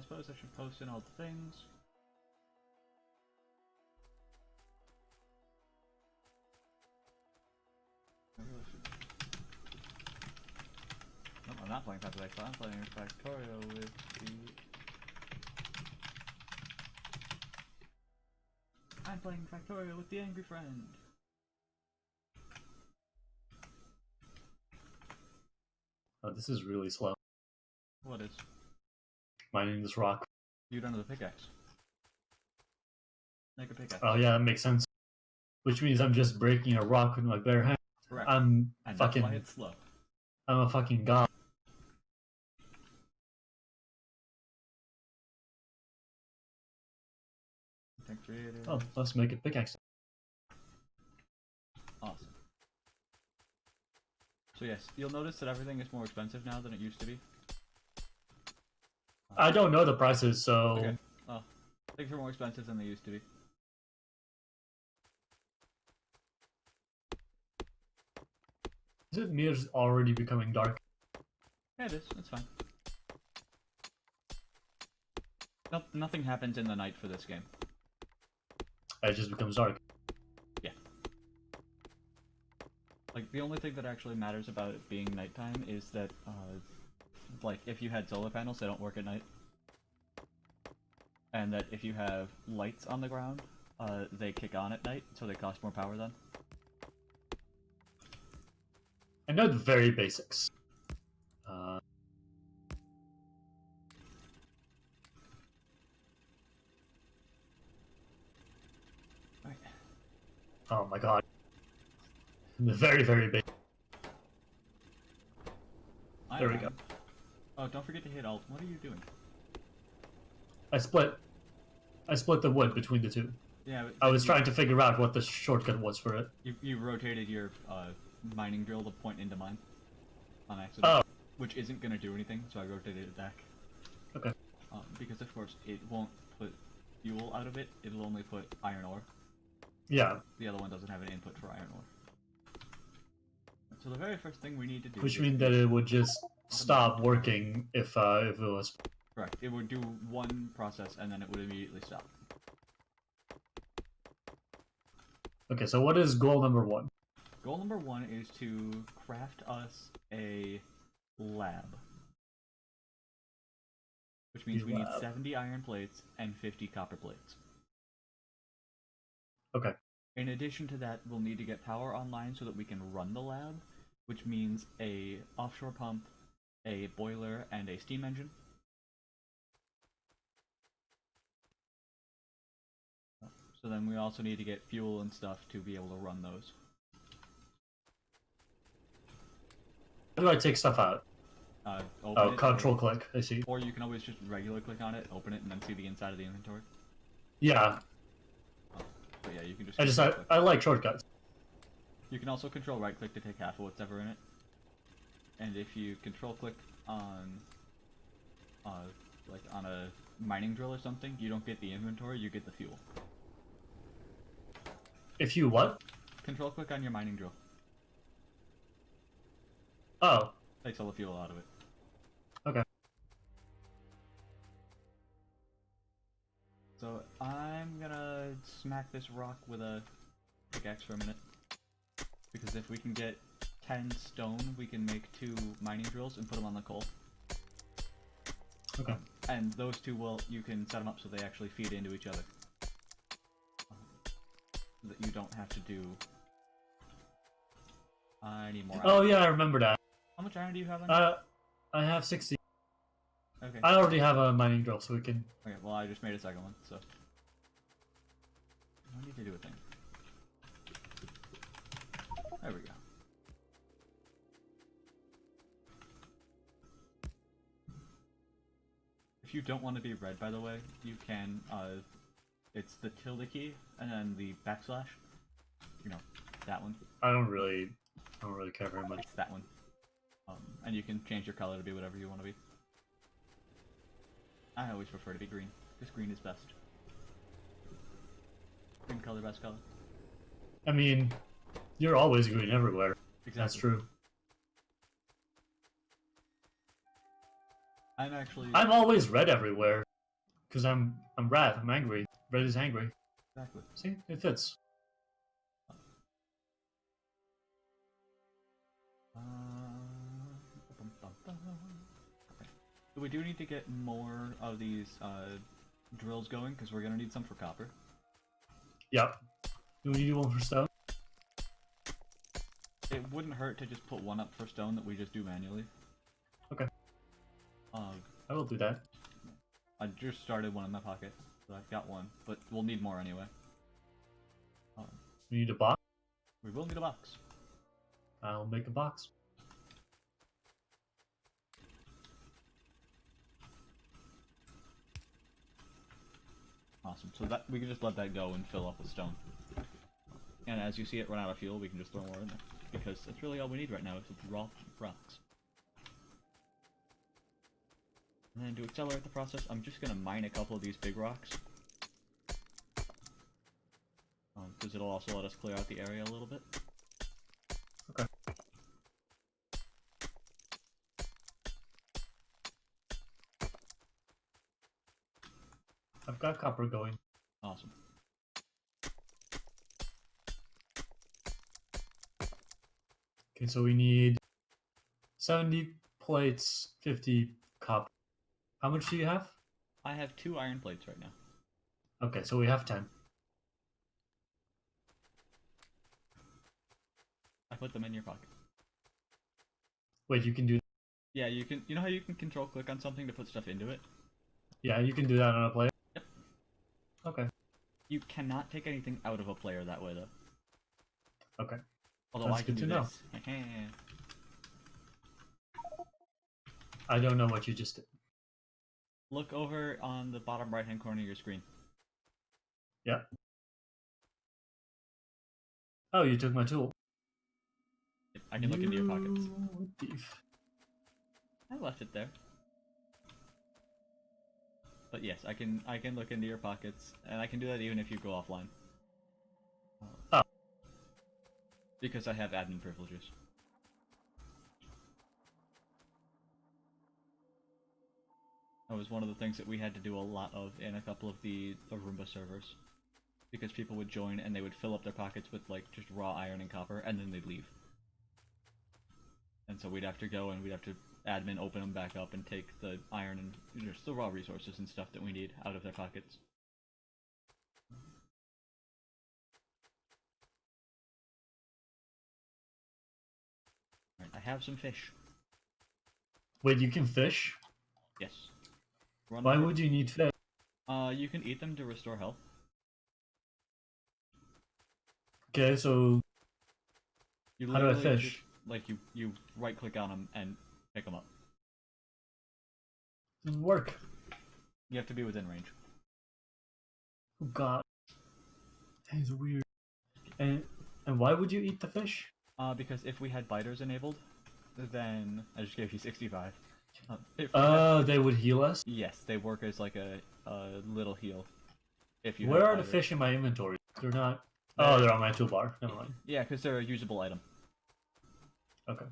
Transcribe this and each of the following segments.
suppose I should post in all the things. No, I'm not playing Factorio, I'm playing Factorio with the... I'm playing Factorio with the Angry Friend. Oh, this is really slow. What is? Mining this rock. You don't have the pickaxe. Make a pickaxe. Oh yeah, that makes sense. Which means I'm just breaking a rock with my bare hand. Correct. I'm and fucking... that's why it's slow. I'm a fucking god. Oh, let's make a pickaxe. Awesome. So yes, you'll notice that everything is more expensive now than it used to be. I don't know the prices, so... Okay. Well, things are more expensive than they used to be. Is it me or is it already becoming dark? Yeah, it is. It's fine. Nothing happens in the night for this game. It just becomes dark. Yeah. Like, the only thing that actually matters about it being nighttime is that, like, if you had solar panels, they don't work at night. And that if you have lights on the ground, they kick on at night, so they cost more power then. I know the very basics. Right. Oh my god. The very, very basic. There we go. Oh, don't forget to hit Alt. What are you doing? I split the wood between the two. Yeah, I was trying to figure out what the shortcut was for it. You rotated your mining drill to point into mine on accident. Oh. Which isn't gonna do anything, so I rotated it back. Okay. Because of course it won't put fuel out of it, it'll only put iron ore. Yeah. The other one doesn't have an input for iron ore. So the very first thing we need to do... Which means that it would just stop working if it was... Correct. It would do one process and then it would immediately stop. Okay, so what is goal number 1? Goal number 1 is to craft us a lab. Which means we need 70 iron plates and 50 copper plates. Okay. In addition to that, we'll need to get power online so that we can run the lab, which means a offshore pump, a boiler, and a steam engine. So then we also need to get fuel and stuff to be able to run those. How do I take stuff out? Oh, control click, I see. Or you can always just regular click on it, open it, and then see the inside of the inventory. Yeah. But yeah, you can just... I like shortcuts. You can also control right click to take half of what's ever in it. And if you control click on, like on a mining drill or something, you don't get the inventory, you get the fuel. If you what? Control click on your mining drill. Oh. Takes all the fuel out of it. Okay. So I'm gonna smack this rock with a pickaxe for a minute. Because if we can get 10 stone, we can make 2 mining drills and put them on the coal. Okay. And those two you can set them up so they actually feed into each other. So that you don't have to do... I need more iron. Oh yeah, I remember that. How much iron do you have on you? I have 60. Okay. I already have a mining drill, so we can... Okay, well I just made a second one, so... I need to do a thing. There we go. If you don't want to be red, by the way, you can, it's the tilde key, and then the backslash. You know, that one. I don't really care very much. It's that one. And you can change your color to be whatever you want to be. I always prefer to be green, because green is best. Green color, best color. I mean, you're always green everywhere. Exactly. That's true. I'm actually... I'm always red everywhere. Because I'm red. I'm angry. Red is angry. Exactly. See, it fits. Okay. So we do need to get more of these drills going because we're gonna need some for copper. Yep. Do we need one for stone? It wouldn't hurt to just put one up for stone that we just do manually. Okay. I will do that. I just started one in my pocket, so I've got one, but we'll need more anyway. We need a box. We will need a box. I'll make a box. Awesome. So that we can just let that go and fill up with stone. And as you see it run out of fuel, we can just throw more in there. Because that's really all we need right now is raw rocks. And then to accelerate the process, I'm just going to mine a couple of these big rocks. Because it'll also let us clear out the area a little bit. Okay. I've got copper going. Awesome. Okay, so we need 70 plates, 50 copper. How much do you have? I have 2 iron plates right now. Okay, so we have 10. I put them in your pocket. Wait, you can do... Yeah, you can. You know how you can control click on something to put stuff into it? Yeah, you can do that on a player? Yep. Okay. You cannot take anything out of a player that way, though. Okay. Although That's I can good do to know. this. I don't know what you just did. Look over on the bottom right-hand corner of your screen. Yeah. Oh, you took my tool. I can look into your pockets. Thief. I left it there. But yes, I can look into your pockets, and I can do that even if you go offline. Oh. Because I have admin privileges. That was one of the things that we had to do a lot of in a couple of the Roomba servers. Because people would join and they would fill up their pockets with like just raw iron and copper, and then they'd leave. And so we'd have to go and we'd have to admin open them back up and take the iron and just the raw resources and stuff that we need out of their pockets. Alright, I have some fish. Wait, you can fish? Yes. Why would you need fish? You can eat them to restore health. Okay, so how do I fish? Just, like you right click on them and pick them up. Doesn't work. You have to be within range. Oh god. That is weird. And why would you eat the fish? Because if we had biters enabled, then I just gave you 65. They would heal us? Yes, they work as like a little heal. If you Where are biters. the fish in my inventory? They're not... Oh, they're on my toolbar. Never mind. Yeah, because they're a usable item. Okay.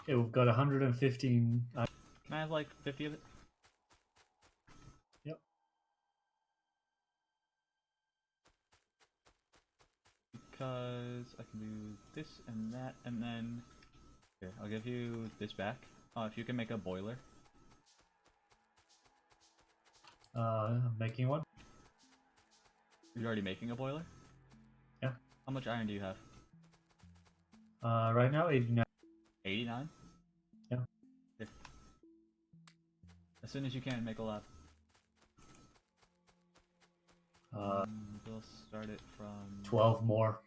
Okay, we've got 115... Can I have like 50 of it? Yep. Because I can do this and that, and then... Here, I'll give you this back. If you can make a boiler. I'm making one. You're already making a boiler? Yeah. How much iron do you have? Right now, 89. 89? Yeah. Here. As soon as you can, make a lab. We'll start it from... 12 more.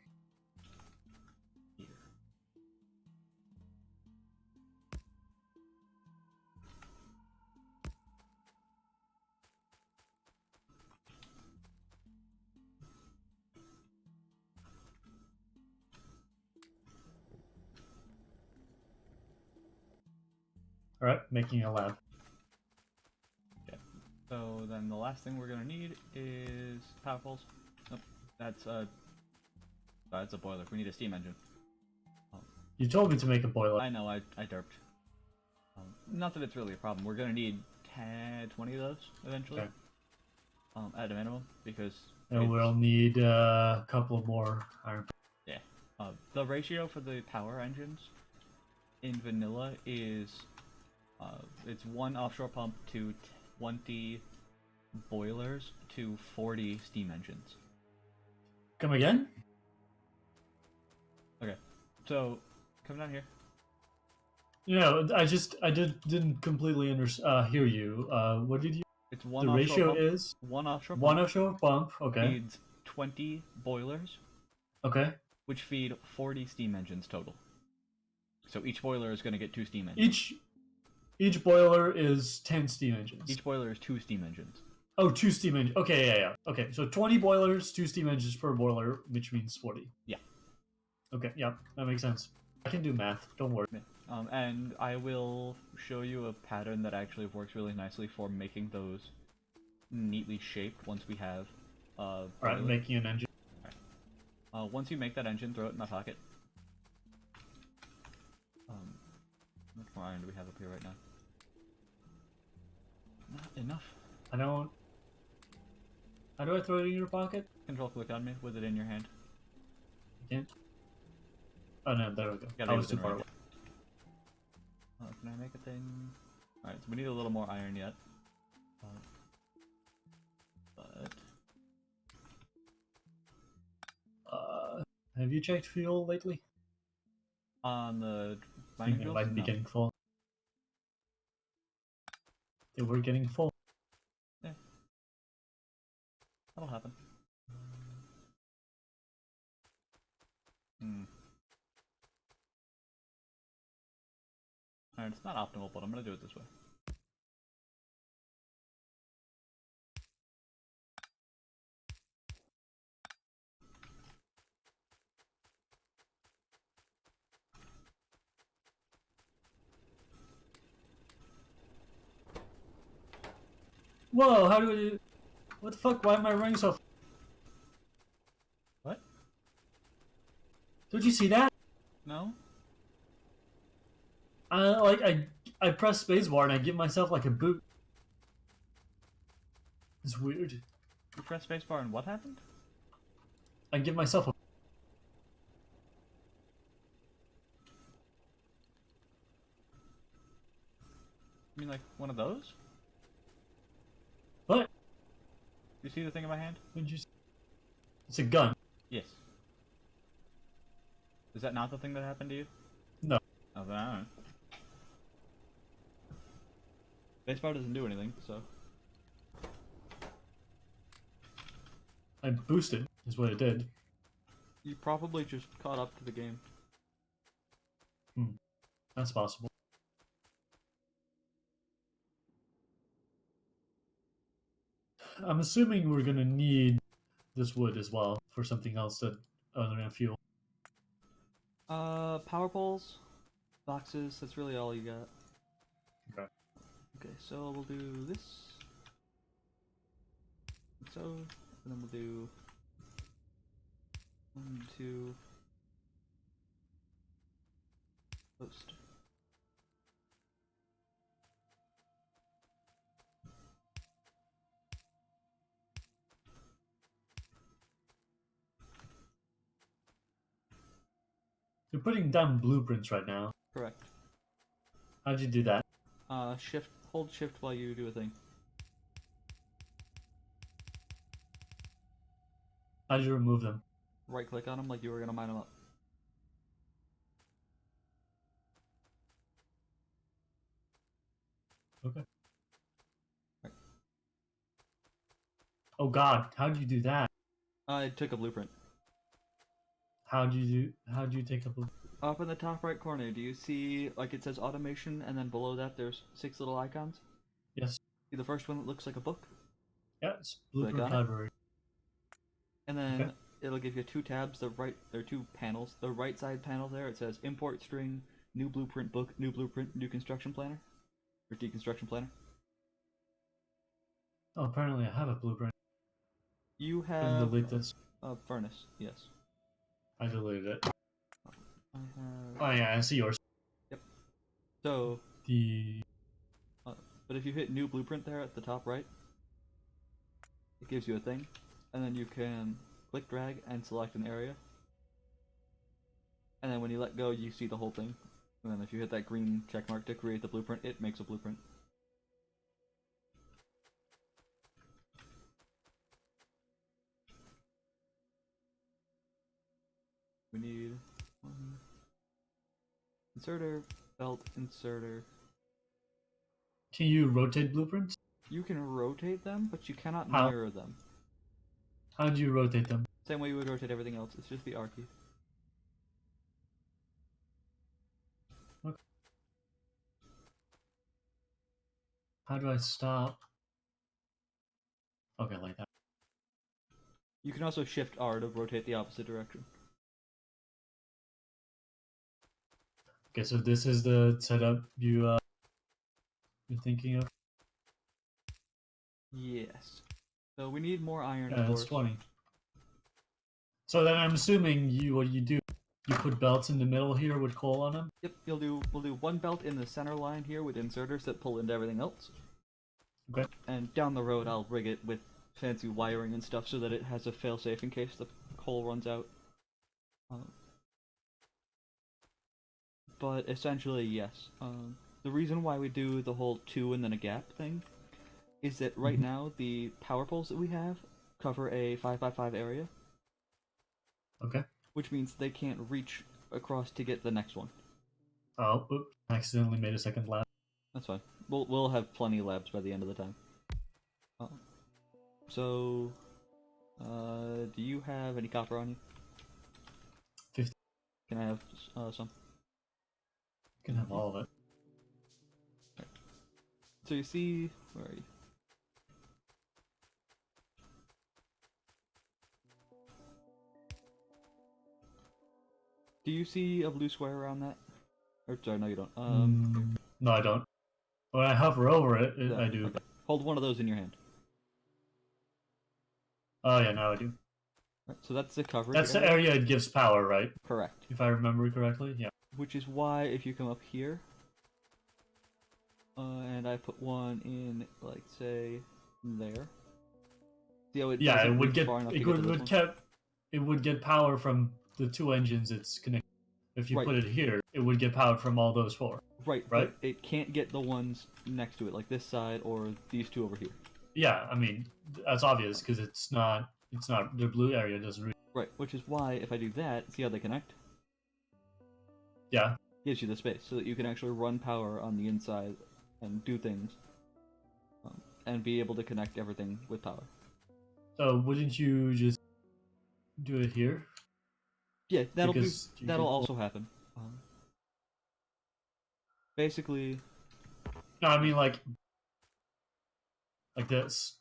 Here. Alright, making a lab. Okay. So then the last thing we're gonna need is power poles. Nope. That's a boiler. We need a steam engine. You told me to make a boiler. I know, I derped. Not that it's really a problem. We're gonna need 10, 20 of those eventually. Okay. At a minimum, because And we'll need a couple more iron. yeah. The ratio for the power engines in vanilla is it's 1 offshore pump to 20 boilers to 40 steam engines. Come again? Okay, so come down here. I didn't completely hear you. What did you? It's one The offshore ratio pump. is One offshore one pump offshore pump. Okay. feeds 20 boilers, Okay. which feed 40 steam engines total. So each boiler is going to get 2 steam engines. Each boiler is 10 steam engines. Each boiler is 2 steam engines. Oh, 2 steam engines. Okay, yeah. Okay, so 20 boilers, 2 steam engines per boiler, which means 40. Yeah. Okay, yeah, that makes sense. I can do math. Don't worry. And I will show you a pattern that actually works really nicely for making those neatly shaped once we have Alright, making an engine. Once you make that engine, throw it in my pocket. How much more iron do we have up here right now? Not enough. I don't... How do I throw it in your pocket? Control click on me with it in your hand. You can't? Oh no, there we go. Gotta I be was too within far range. away. Can I make a thing? Alright, so we need a little more iron yet. But... Have you checked fuel lately? On the mining drills? It might be No. getting full. They were getting full. Yeah. That'll happen. Alright, it's not optimal, but I'm gonna do it this way. Whoa, how do I... What the fuck? Why am I running so... What? Did you see that? No? I press spacebar and I give myself like a boot. It's weird. You press spacebar and what happened? I give myself a... You mean like one of those? What? You see the thing in my hand? What did you... It's a gun. Yes. Is that not the thing that happened to you? No. Oh, then I don't know. Spacebar doesn't do anything, so... I boosted, is what it did. You probably just caught up to the game. That's possible. I'm assuming we're gonna need this wood as well for something else that other than fuel. Power poles, boxes, that's really all you got. Okay. Okay, so we'll do this. So, and then we'll do 1, 2, post. You're putting down blueprints right now. Correct. How'd you do that? Hold shift while you do a thing. How'd you remove them? Right click on them like you were gonna mine them up. Okay. Right. Oh god, how'd you do that? I took a blueprint. How'd you take a blueprint? Up in the top right corner, do you see, like it says automation, and then below that there's 6 little icons? Yes. See the first one that looks like a book? Yeah, it's blueprint library. And then Okay. it'll give you 2 tabs, there are 2 panels. The right side panel there, it says import string, new blueprint book, new blueprint, new construction planner. Or deconstruction planner. Oh, apparently I have a blueprint. You I can have... delete this. Furnace, yes. I deleted it. I have... Oh yeah, I see yours. Yep. So, The but if you hit new blueprint there at the top right, it gives you a thing, and then you can click drag and select an area, and then when you let go, you see the whole thing. And then if you hit that green check mark to create the blueprint, it makes a blueprint. We need one inserter, belt, inserter. Can you rotate blueprints? You can rotate them, but you cannot How? mirror them. How do you rotate them? Same way you would rotate everything else, it's just the R key. Okay. How do I stop? Okay, like that. You can also shift R to rotate the opposite direction. Okay, so this is the setup you're thinking of? Yes. So we need more iron, Yeah, of that's course. 20. So then I'm assuming what you do, you put belts in the middle here with coal on them? Yep, we'll do one belt in the center line here with inserters that pull into everything else. Okay. And down the road I'll rig it with fancy wiring and stuff so that it has a failsafe in case the coal runs out. But essentially, yes. The reason why we do the whole 2 and then a gap thing is that right now the power poles that we have cover a 5x5 area. Okay. Which means they can't reach across to get the next one. Oh, oops. I accidentally made a second lap. That's fine. We'll have plenty of labs by the end of the time. So, do you have any copper on you? 50. Can I have some? You can have all of it. Right. So you see, where are you? Do you see a blue square around that? Or sorry, no, you don't. No, I don't. When I hover over it, I do. Okay. Hold one of those in your hand. Oh yeah, now I do. Right, so that's the coverage. That's the area it gives power, right? Correct. If I remember correctly, yeah. Which is why if you come up here, and I put one in, like, say, there. See how it Yeah, it would get it would get power from the 2 engines it's connected. If you Right. put it here, it would get power from all those 4. Right, right? but it can't get the ones next to it, like this side or these 2 over here. Yeah, I mean that's obvious because it's not the blue area doesn't reach. Right, which is why if I do that, see how they connect? Yeah. Gives you the space so that you can actually run power on the inside and do things, and be able to connect everything with power. So wouldn't you just do it here? Yeah, that'll also happen. Basically. No, I mean like this,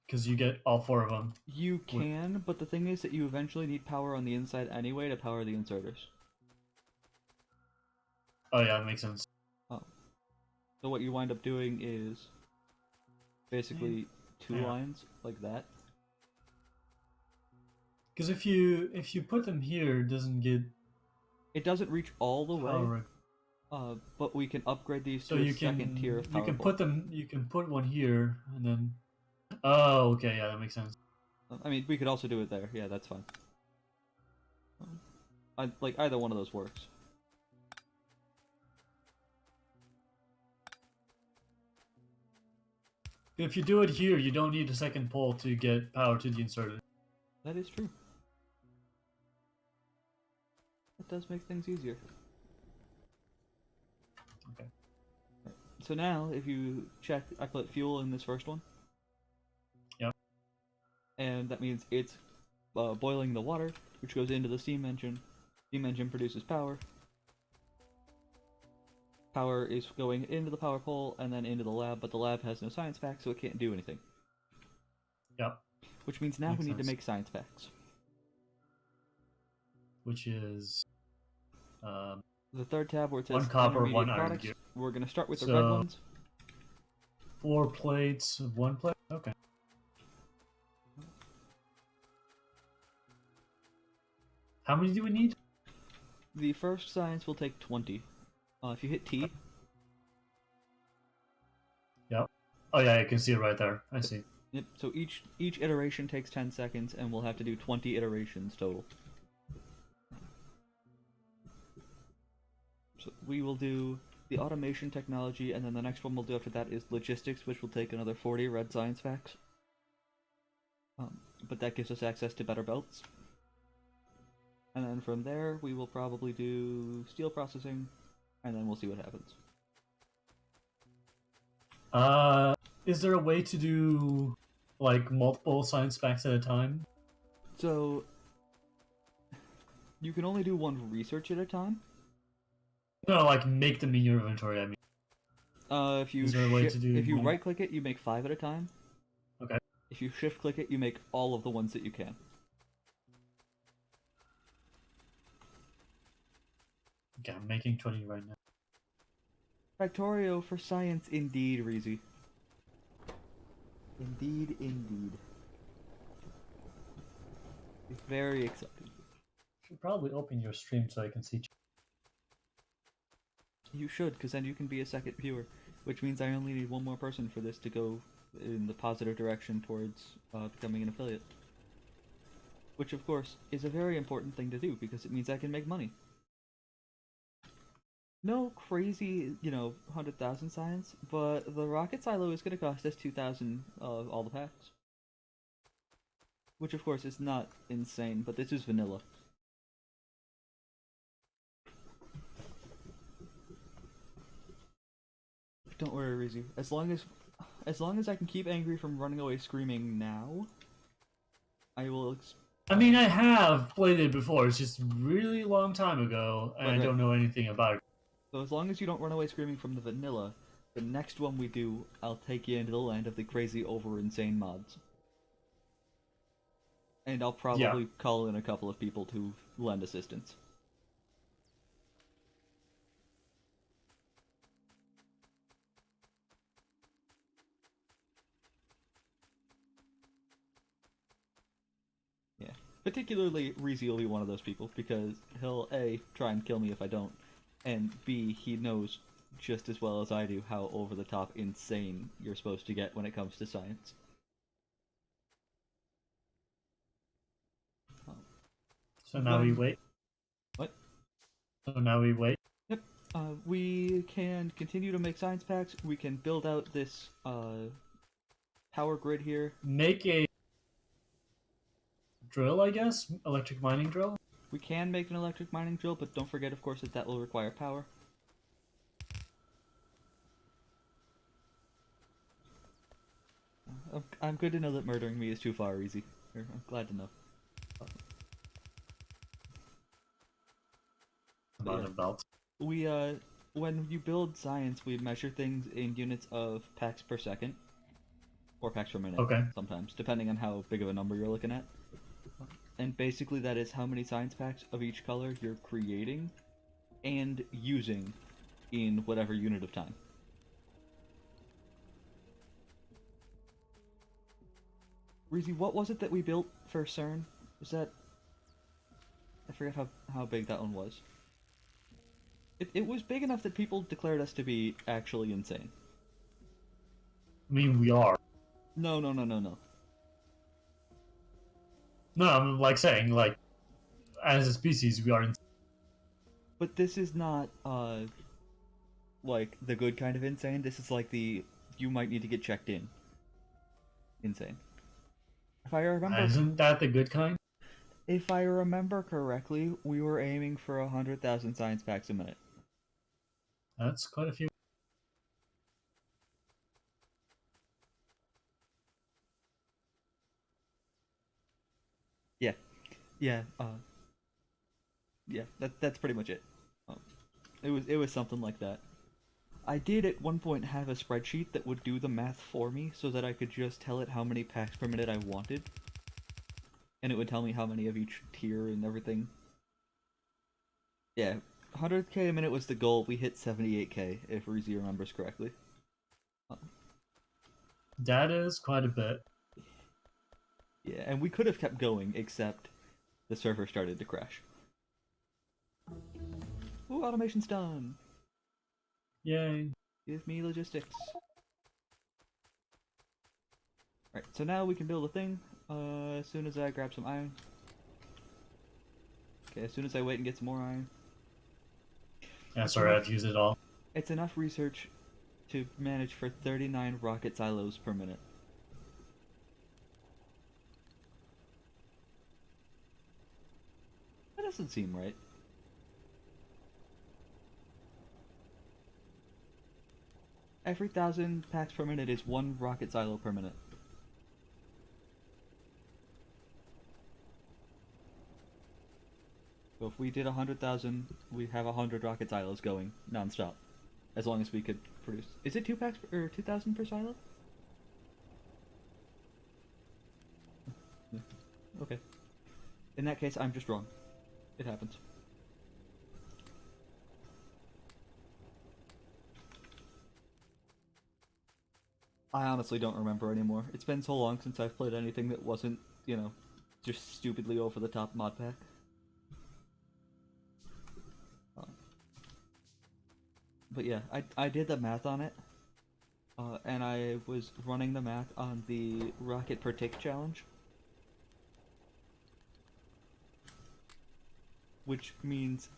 because you get all 4 of them. You can, but the thing is that you eventually need power on the inside anyway to power the inserters. Oh yeah, that makes sense. So what you wind up doing is basically 2 lines like that. Because if you put them here, it doesn't reach all the way. Right. But we can upgrade these so to you a second tier of power. You can put one here and then. Oh, okay, yeah, that makes sense. I mean, we could also do it there. Yeah, that's fine. Like either one of those works. If you do it here, you don't need a second pole to get power to the inserter. That is true. That does make things easier. Okay. So now, if you check, I put fuel in this first one. Yep. And that means it's boiling the water, which goes into the steam engine. Steam engine produces power. Power is going into the power pole and then into the lab, but the lab has no science packs, so it can't do anything. Yep. Which means now we need to make science packs. Which is the third tab where it says 1 copper, 1 iron products. gear. We're going to start with the red ones. 4 plates, 1 plate? Okay. How many do we need? The first science will take 20. If you hit T, Yep. Oh yeah, I can see it right there. I see. yep, so each iteration takes 10 seconds, and we'll have to do 20 iterations total. So we will do the automation technology, and then the next one we'll do after that is logistics, which will take another 40 red science facts. But that gives us access to better belts. And then from there, we will probably do steel processing, and then we'll see what happens. Is there a way to do like multiple science facts at a time? So you can only do one research at a time. No, like make them in your inventory. I mean, If you is there a way to do? if you right click it, you make 5 at a time. Okay. If you shift click it, you make all of the ones that you can. Okay, I'm making 20 right now. Factorio for science, indeed, Reezy. Indeed, indeed. Very exciting. Should probably open your stream so I can see. You should, because then you can be a second viewer, which means I only need one more person for this to go in the positive direction towards becoming an affiliate. Which, of course, is a very important thing to do, because it means I can make money. No crazy, 100,000 science, but the rocket silo is going to cost us 2,000 of all the packs. Which, of course, is not insane, but this is vanilla. Don't worry, Rizu. As long as I can keep Angry from running away screaming now, I will. I mean, I have played it before. It's just really long time ago, and Right. I don't know anything about it. So as long as you don't run away screaming from the vanilla, the next one we do, I'll take you into the land of the crazy over insane mods. And I'll probably call in a couple of people to lend assistance. Yeah. Particularly, Reezy will be one of those people, because he'll A, try and kill me if I don't, and B, he knows just as well as I do how over-the-top insane you're supposed to get when it comes to science. So now we wait. What? So now we wait. Yep. We can continue to make science packs. We can build out this power grid here. Make a drill, I guess? Electric mining drill? We can make an electric mining drill, but don't forget, of course, that that will require power. I'm good to know that murdering me is too far easy. I'm glad to know. About a belt. We, when you build science, we measure things in units of packs per second. Or packs per minute, Okay. sometimes, depending on how big of a number you're looking at. And basically that is how many science packs of each color you're creating and using in whatever unit of time. Reezy, what was it that we built for CERN? Was that... I forget how big that one was. It was big enough that people declared us to be actually insane. I mean, we are. No. No, I'm like saying, like, as a species, we are. But this is not, like, the good kind of insane. This is like the, you might need to get checked in insane. If I remember... Isn't that the good kind? If I remember correctly, we were aiming for 100,000 science packs a minute. That's quite a few. Yeah. Yeah, that's pretty much it. It was something like that. I did at one point have a spreadsheet that would do the math for me so that I could just tell it how many packs per minute I wanted. And it would tell me how many of each tier and everything. Yeah, 100k a minute was the goal. We hit 78k, if Reezy remembers correctly. That is quite a bit. Yeah, and we could have kept going, except the server started to crash. Ooh, automation's done. Yay. Give me logistics. Alright, so now we can build a thing. As soon as I grab some iron. Okay, as soon as I wait and get some more iron. Yeah, sorry, I've used it all. It's enough research to manage for 39 rocket silos per minute. That doesn't seem right. Every 1,000 packs per minute is 1 rocket silo per minute. So if we did 100,000, we'd have 100 rocket silos going non-stop. As long as we could produce. Is it 2 packs or 2,000 per silo? Okay. In that case, I'm just wrong. It happens. I honestly don't remember anymore. It's been so long since I've played anything that wasn't, you know, just stupidly over the top mod pack. But yeah, I did the math on it. And I was running the math on the rocket per tick challenge. Which means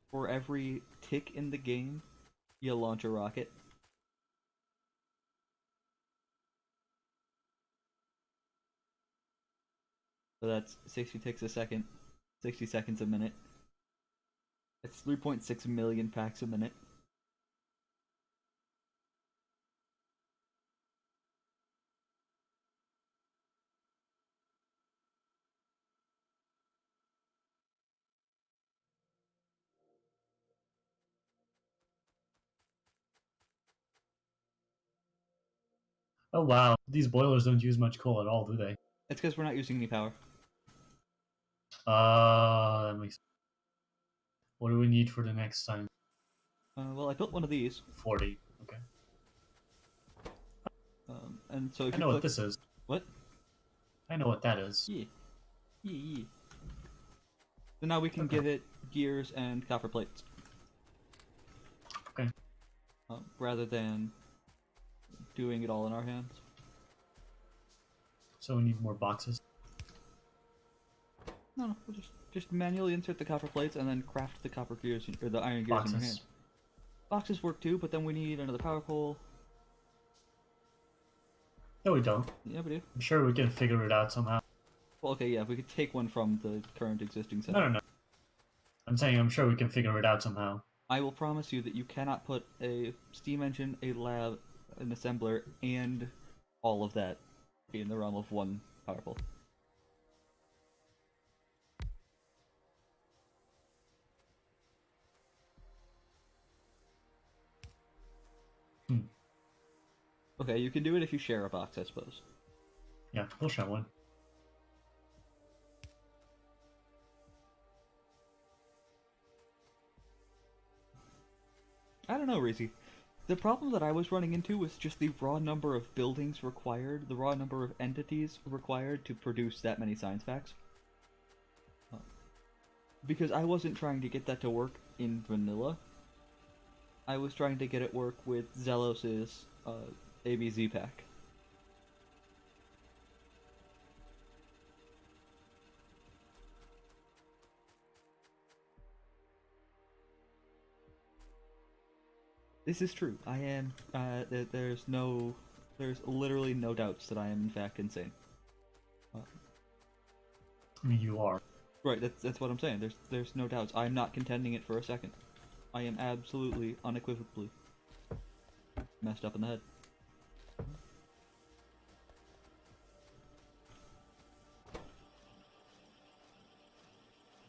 for every tick in the game, you launch a rocket. So that's 60 ticks a second, 60 seconds a minute. It's 3.6 million packs a minute. Oh wow, these boilers don't use much coal at all, do they? It's because we're not using any power. That makes sense. What do we need for the next time? Well, I built one of these. 40. Okay. And so if I you know click... what this is. What? I know what that is. Yeah. Yeah. So now we can Okay. give it gears and copper plates. Okay. Rather than doing it all in our hands. So we need more boxes. No, we'll just manually insert the copper plates and then craft the copper gears or the iron gears in your hand. Boxes work too, but then we need another power pole. No, we don't. Yeah, we do. I'm sure we can figure it out somehow. Well, okay, yeah, we could take one from the current existing setup. No. I'm saying I'm sure we can figure it out somehow. I will promise you that you cannot put a steam engine, a lab, an assembler, and all of that in the realm of one power pole. Okay, you can do it if you share a box, I suppose. Yeah, we'll share one. I don't know, Reezy. The problem that I was running into was just the raw number of buildings required, the raw number of entities required to produce that many science facts. Because I wasn't trying to get that to work in vanilla. I was trying to get it work with Zelos's ABZ pack. This is true. I am. There's literally no doubts that I am in fact insane. I mean, you are. Right. That's what I'm saying. There's no doubts. I'm not contending it for a second. I am absolutely, unequivocally messed up in the head.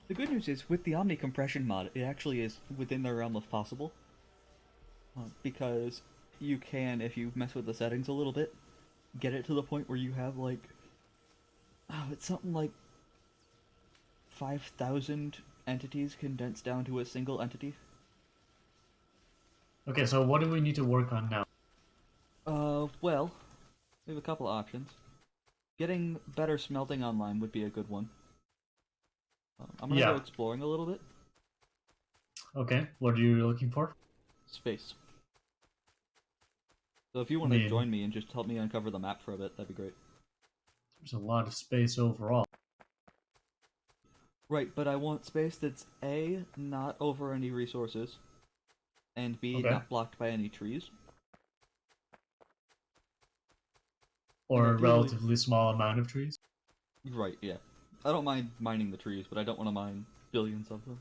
The good news is, with the Omni compression mod, it actually is within the realm of possible. Because you can, if you mess with the settings a little bit, get it to the point where you have like, it's something like 5,000 entities condensed down to a single entity. Okay, so what do we need to work on now? Well, we have a couple of options. Getting better smelting online would be a good one. I'm gonna go exploring a little bit. Okay, what are you looking for? Space. So if you I want to mean, join me and just help me uncover the map for a bit, that'd be great. there's a lot of space overall. Right, but I want space that's A, not over any resources, and B, Okay. not blocked by any trees. And Or a ideally, relatively small amount of trees. right, yeah. I don't mind mining the trees, but I don't want to mine billions of them.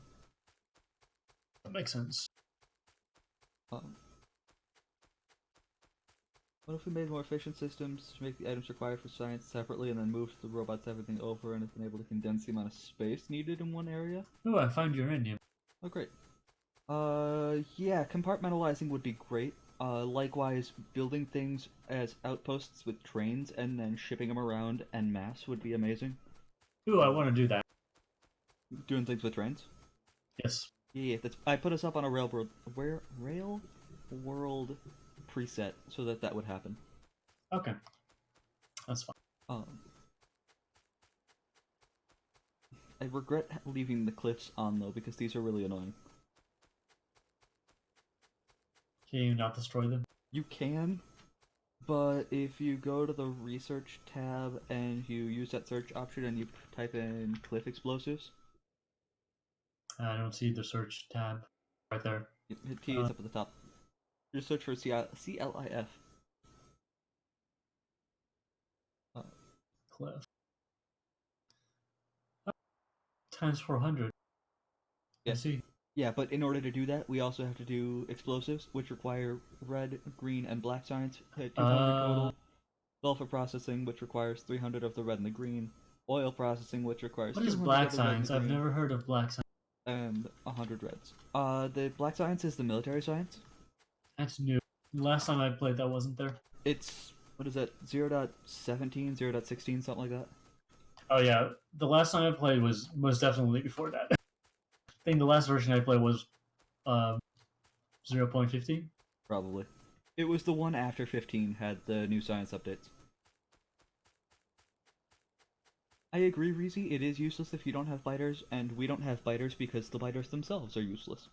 That makes sense. Um, what if we made more efficient systems to make the items required for science separately and then moved the robots everything over and have been able to condense the amount of space needed in one area? Oh, I found uranium. Oh, great. Yeah, compartmentalizing would be great. Likewise, building things as outposts with trains and then shipping them around en masse would be amazing. Ooh, I want to do that. Doing things with trains. Yes. Yeah, that's. I put us up on a rail world preset so that that would happen. Okay, that's fine. Um, I regret leaving the cliffs on though because these are really annoying. Can you not destroy them? You can, but if you go to the research tab and you use that search option and you type in cliff explosives, I don't see the search tab right there. hit T is up at the top. Just search for CLIF. Uh, Cliff. Oh, times 400. I yeah, see. yeah, but in order to do that, we also have to do explosives, which require red, green, and black science. 200 total. Sulfur processing, which requires 300 of the red and the green. Oil processing, which requires What is 200 black of the red and science? the I've green. never heard of black science. And 100 reds. The black science is the military science. That's new. Last time I played, that wasn't there. It's, what is that, 0.17, 0.16, something like that? Oh yeah, the last time I played was most definitely before that. I think the last version I played was um, 0.15. Probably. It was the one after 15 had the new science updates. I agree, Reezy, it is useless if you don't have biters, and we don't have biters because the biters themselves are useless.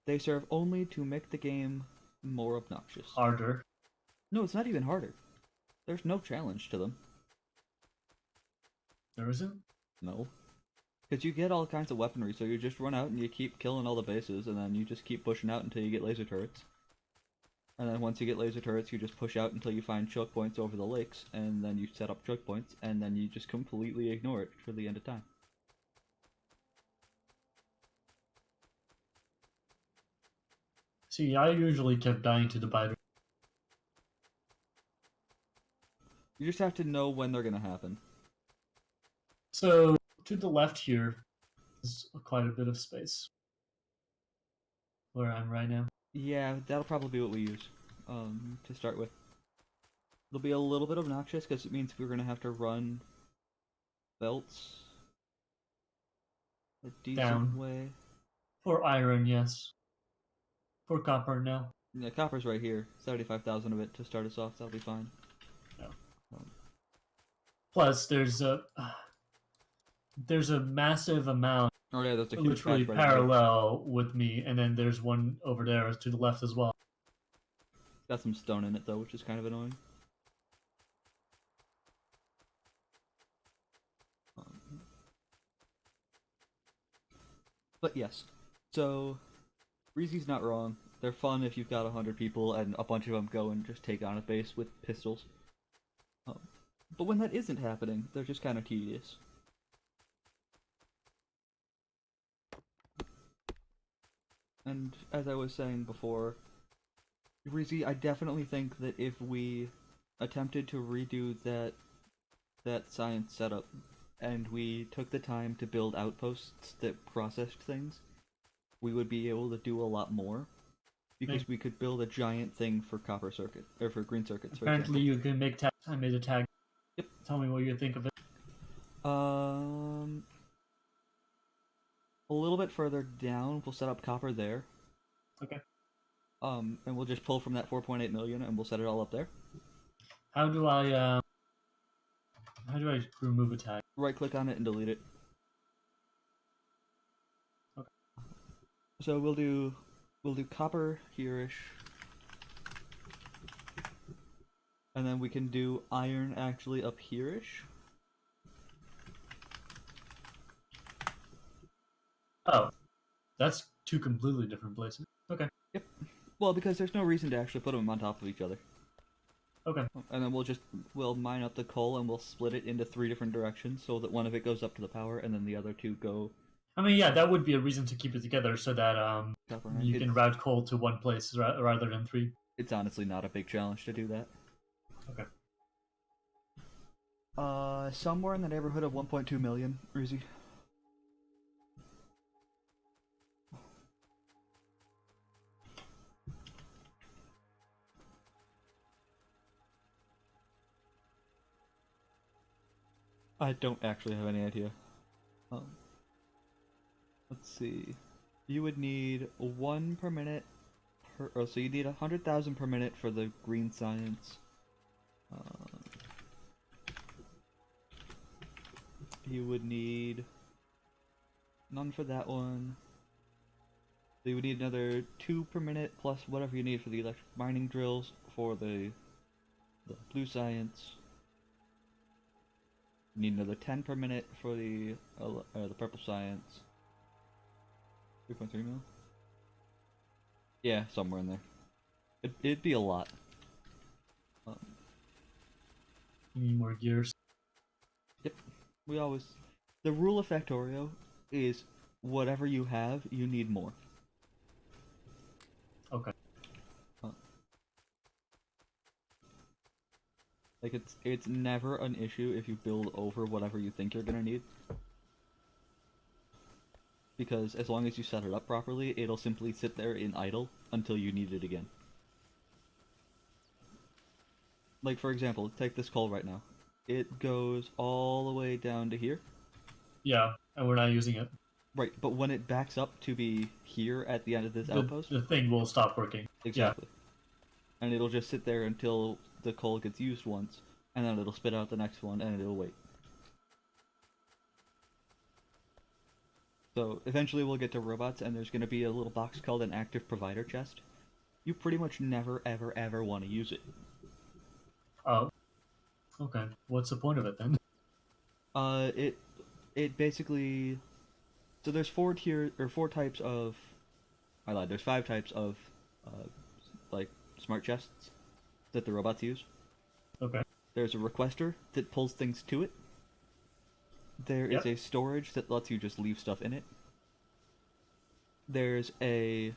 They serve only to make the game more obnoxious. Harder. No, it's not even harder. There's no challenge to them. There isn't? No. Because you get all kinds of weaponry, so you just run out and you keep killing all the bases, and then you just keep pushing out until you get laser turrets. And then once you get laser turrets, you just push out until you find choke points over the lakes, and then you set up choke points, and then you just completely ignore it for the end of time. See, I usually kept dying to the biter. You just have to know when they're gonna happen. So, to the left here is quite a bit of space. Where I'm right now. Yeah, that'll probably be what we use, to start with. It'll be a little bit obnoxious, because it means we're gonna have to run belts a decent Down. way. For iron, yes. For copper, no. Yeah, copper's right here. 75,000 of it to start us off, that'll be fine. No. Um, Plus, there's a massive amount oh yeah, there's a huge literally patch right over here. parallel with me, and then there's one over there to the left as well. Got some stone in it though, which is kind of annoying. Um, but yes, so Reezy's not wrong. They're fun if you've got 100 people and a bunch of them go and just take on a base with pistols. Um, but when that isn't happening, they're just kind of tedious. And as I was saying before, Reezy, I definitely think that if we attempted to redo that science setup and we took the time to build outposts that processed things, we would be able to do a lot more because we could build a giant thing for copper circuit or for green circuits, for Apparently, example. you can make tags. I made a tag. Yep. Tell me what you think of it. Um, a little bit further down, we'll set up copper there. Okay. And we'll just pull from that 4.8 million, and we'll set it all up there. How do I remove a tag? Right click on it and delete it. Okay. So we'll do copper here-ish, and then we can do iron actually up here-ish. Oh, that's two completely different places. Okay. Yep. Well, because there's no reason to actually put them on top of each other. Okay. And then we'll mine up the coal and we'll split it into 3 different directions so that one of it goes up to the power and then the other 2 go I mean, yeah, that would be a reason to keep it together so that copper. you can route coal to one place rather than 3. It's honestly not a big challenge to do that. Okay. Somewhere in the neighborhood of 1.2 million, Ruzi. I don't actually have any idea. Um, let's see. You would need 1 per minute so you need 100,000 per minute for the green science. You would need none for that one. So you would need another 2 per minute plus whatever you need for the electric mining drills for the blue science. You need another 10 per minute for the purple science. 3.3 mil? Yeah, somewhere in there. It'd be a lot. You need more gears. Yep. The rule of Factorio is whatever you have, you need more. Okay. Like it's never an issue if you build over whatever you think you're gonna need. Because as long as you set it up properly, it'll simply sit there in idle until you need it again. Like for example, take this coal right now. It goes all the way down to here. Yeah, and we're not using it. Right, but when it backs up to be here at the end of this outpost, The thing will stop working. exactly. Yeah. And it'll just sit there until the coal gets used once, and then it'll spit out the next one, and it'll wait. So eventually we'll get to robots, and there's going to be a little box called an active provider chest. You pretty much never, ever, ever want to use it. Oh. Okay. What's the point of it then? It basically, so there's 4 types of, I lied. There's 5 types of, like smart chests that the robots use. Okay. There's a requester that pulls things to it. There is a storage that lets you just leave stuff in it. There's a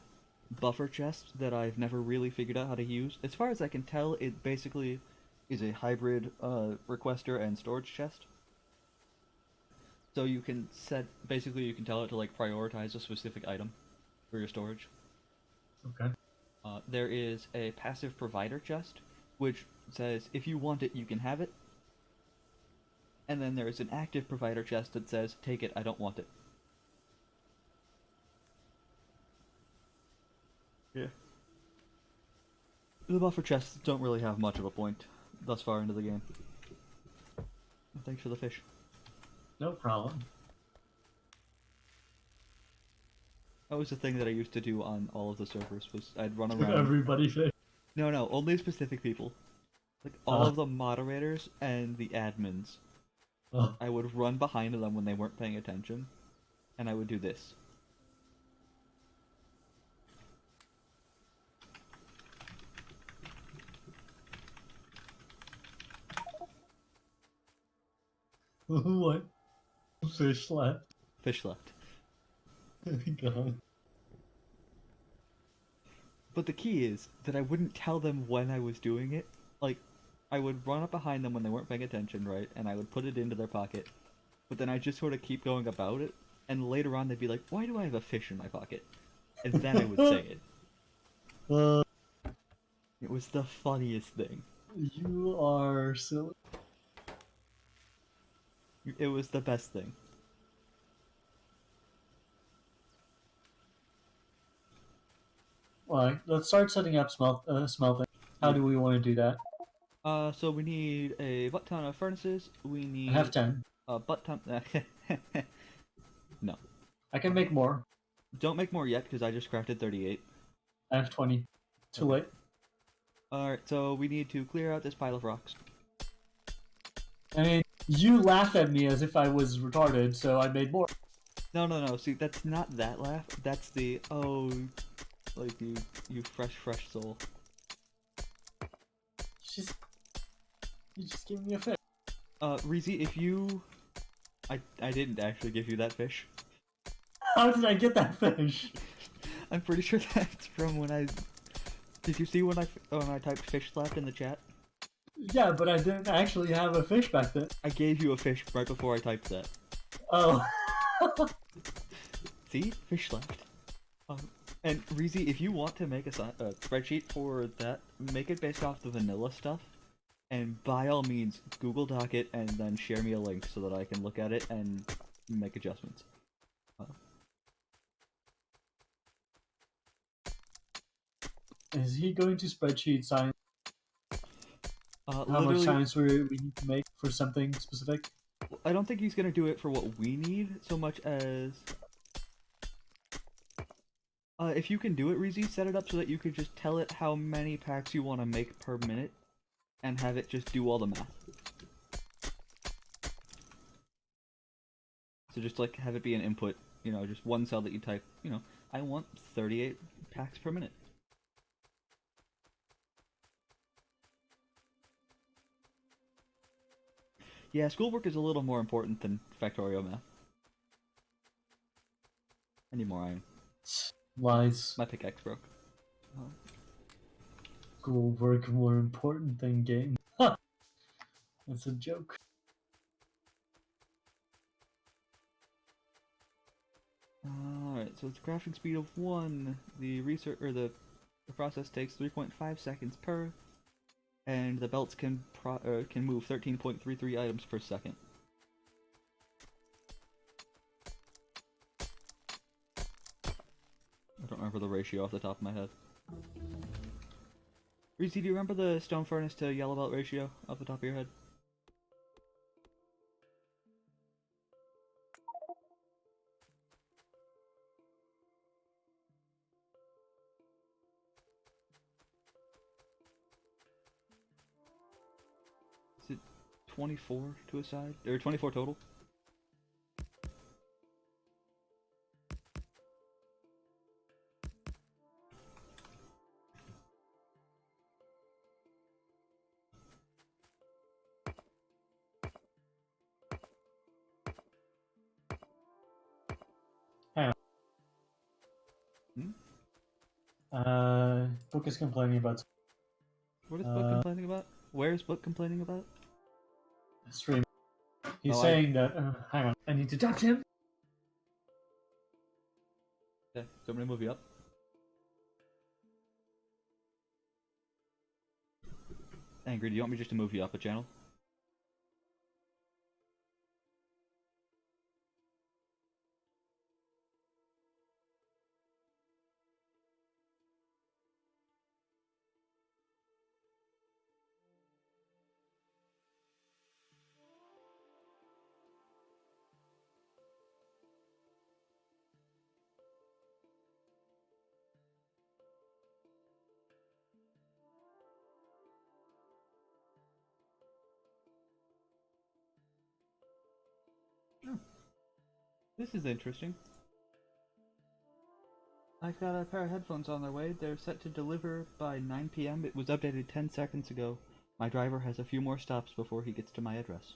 buffer chest that I've never really figured out how to use. As far as I can tell, it basically is a hybrid requester and storage chest. So you can you can tell it to like prioritize a specific item for your storage. Okay. There is a passive provider chest, which says if you want it, you can have it. And then there is an active provider chest that says, take it, I don't want it. Yeah. The buffer chests don't really have much of a point thus far into the game. Thanks for the fish. No problem. That was the thing that I used to do on all of the servers, was I'd run around... Everybody fish. No, only specific people. Like, all of the moderators and the admins. I would run behind them when they weren't paying attention, and I would do this. What? Fish left. Fish left. God. But the key is that I wouldn't tell them when I was doing it. Like, I would run up behind them when they weren't paying attention, right? And I would put it into their pocket. But then I just sort of keep going about it, and later on they'd be like, why do I have a fish in my pocket? And then I would say it. It was the funniest thing. You are silly. It was the best thing. Alright, let's start setting up smelting. How do we want to do that? So we need a butt ton of furnaces. We need... I have 10. A butt ton... No. I can make more. Don't make more yet, because I just crafted 38. I have 20. Too Okay. late. Alright, so we need to clear out this pile of rocks. I mean, you laugh at me as if I was retarded, so I made more. No, see, that's not that laugh. That's the, oh, like, you fresh soul. You just gave me a fish. Reezy, if you... I didn't actually give you that fish. How did I get that fish? I'm pretty sure that's from when I... Did you see when I typed fish slap in the chat? Yeah, but I didn't actually have a fish back then. I gave you a fish right before I typed that. Oh. See? Fish slapped. And Reezy, if you want to make a spreadsheet for that, make it based off the vanilla stuff. And by all means, Google Doc it and then share me a link so that I can look at it and make adjustments. Is he going to spreadsheet science? How much Literally, science we need to make for something specific? I don't think he's gonna do it for what we need so much as... if you can do it, Reezy, set it up so that you could just tell it how many packs you want to make per minute and have it just do all the math. So just like have it be an input, you know, just one cell that you type, you know, I want 38 packs per minute. Yeah, schoolwork is a little more important than Factorio math. I need more iron. Lies. My pickaxe broke. Schoolwork more important than game. Huh. That's a joke. Alright, so it's crafting speed of 1. The process takes 3.5 seconds per, and the belts can move 13.33 items per second. I don't remember the ratio off the top of my head. Reezy, do you remember the stone furnace to yellow belt ratio off the top of your head? Is it 24 to a side? Or 24 total? Hang Hmm? on. Book is complaining about What is Book complaining about? Where is Book complaining about? stream. He's Oh, saying that. Hang on. I need to talk to him. Okay, so I'm gonna move you up. Angry, do you want me just to move you up a channel? Oh, this is interesting. I got a pair of headphones on their way. They're set to deliver by 9 p.m. It was updated 10 seconds ago. My driver has a few more stops before he gets to my address.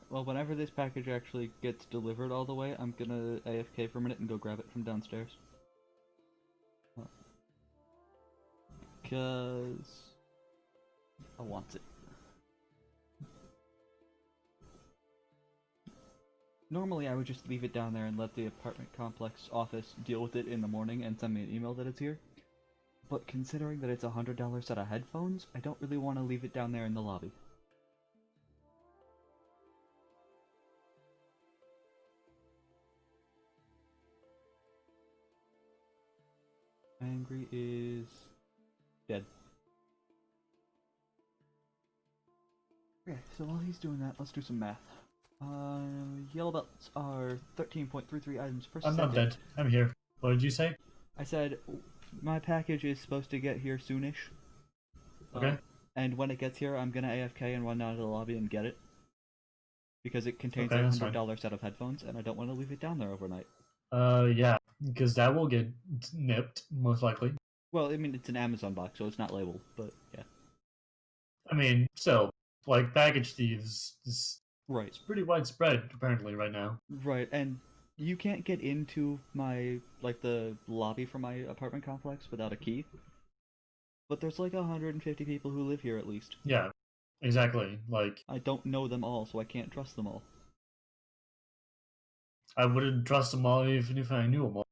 Well, whenever this package actually gets delivered all the way, I'm gonna AFK for a minute and go grab it from downstairs. Because I want it. Normally, I would just leave it down there and let the apartment complex office deal with it in the morning and send me an email that it's here. But considering that it's a $100 set of headphones, I don't really want to leave it down there in the lobby. Angry is dead. Okay, so while he's doing that, let's do some math. Yellow belts are 13.33 items per I'm second. not dead. I'm here. What did you say? I said my package is supposed to get here soonish. Okay. And when it gets here, I'm gonna AFK and run down to the lobby and get it. Because it contains Okay, a that's fine. $100 set of headphones, and I don't want to leave it down there overnight. Yeah, because that will get nipped, most likely. Well, I mean, it's an Amazon box, so it's not labeled, but yeah. I mean, still, like, package thieves is Right. it's pretty widespread, apparently, right now. Right, and you can't get into my, like, the lobby for my apartment complex without a key. But there's like 150 people who live here at least. Yeah, exactly. Like, I don't know them all, so I can't trust them all. I wouldn't trust them all even if I knew them all.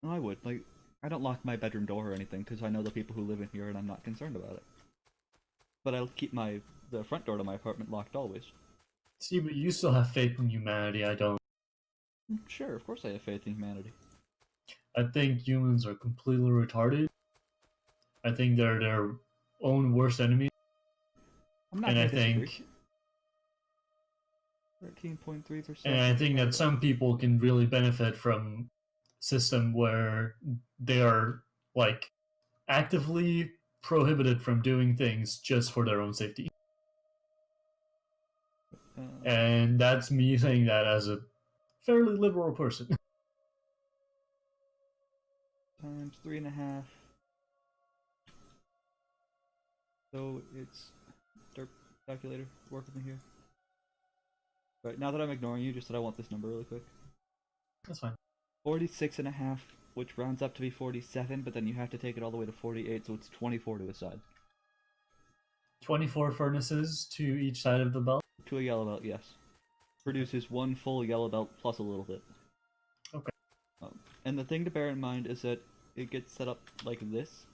I would. Like, I don't lock my bedroom door or anything, because I know the people who live in here and I'm not concerned about it. But I'll keep the front door to my apartment locked always. See, but you still have faith in humanity, I don't. Sure, of course I have faith in humanity. I think humans are completely retarded. I think they're their own worst enemy. I'm not And gonna I disagree. think 13.3%. and I think that some people can really benefit from a system where they are like actively prohibited from doing things just for their own safety. And that's me saying that as a fairly liberal person. Times 3.5. So it's derp calculator. Work with me here. Right, now that I'm ignoring you, just that I want this number really quick. That's fine. 46.5, which rounds up to be 47, but then you have to take it all the way to 48, so it's 24 to a side. 24 furnaces to each side of the belt. To a yellow belt, yes. Produces one full yellow belt plus a little bit. Okay. And the thing to bear in mind is that it gets set up like this.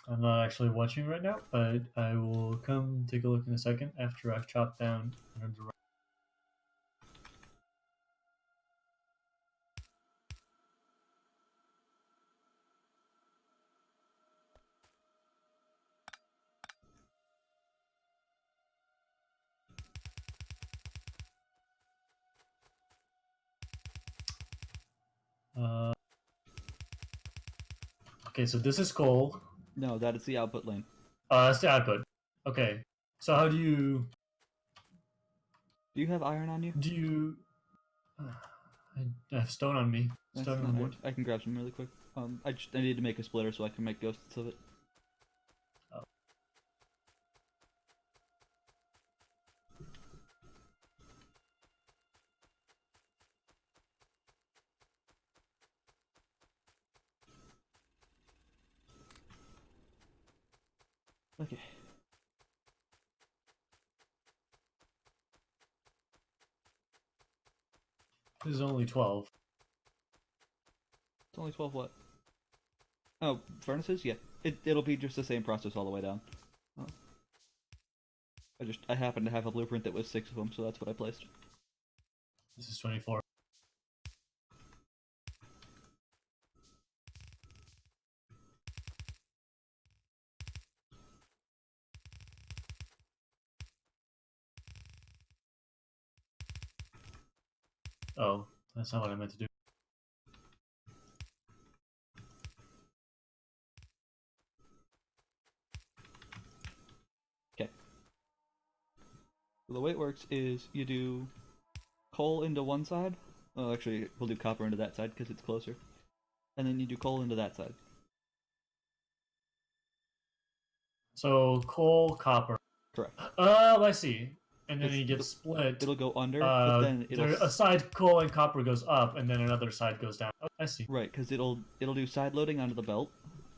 I'm not actually watching right now, but I will come take a look in a second after I've chopped down. Okay, so this is coal. No, that is the output lane. That's the output. Okay, so how do you... Do you have iron on you? Do you... I have stone on me. That's Stone not and iron. wood. I can grab some really quick. I need to make a splitter so I can make ghosts of it. Oh. Okay. This is only 12. It's only 12 what? Oh, furnaces? Yeah. It'll be just the same process all the way down. Oh. I happen to have a blueprint that was 6 of them, so that's what I placed. This is 24. Oh, that's not what I meant to do. Okay. So the way it works is you do coal into one side. Oh, actually, we'll do copper into that side because it's closer. And then you do coal into that side. So, coal, copper. Correct. Oh, I see. And then It's- it gets split. It'll go under, but then a side coal and copper goes up, and then another side goes down. Oh, I see. Right, because it'll do side loading onto the belt,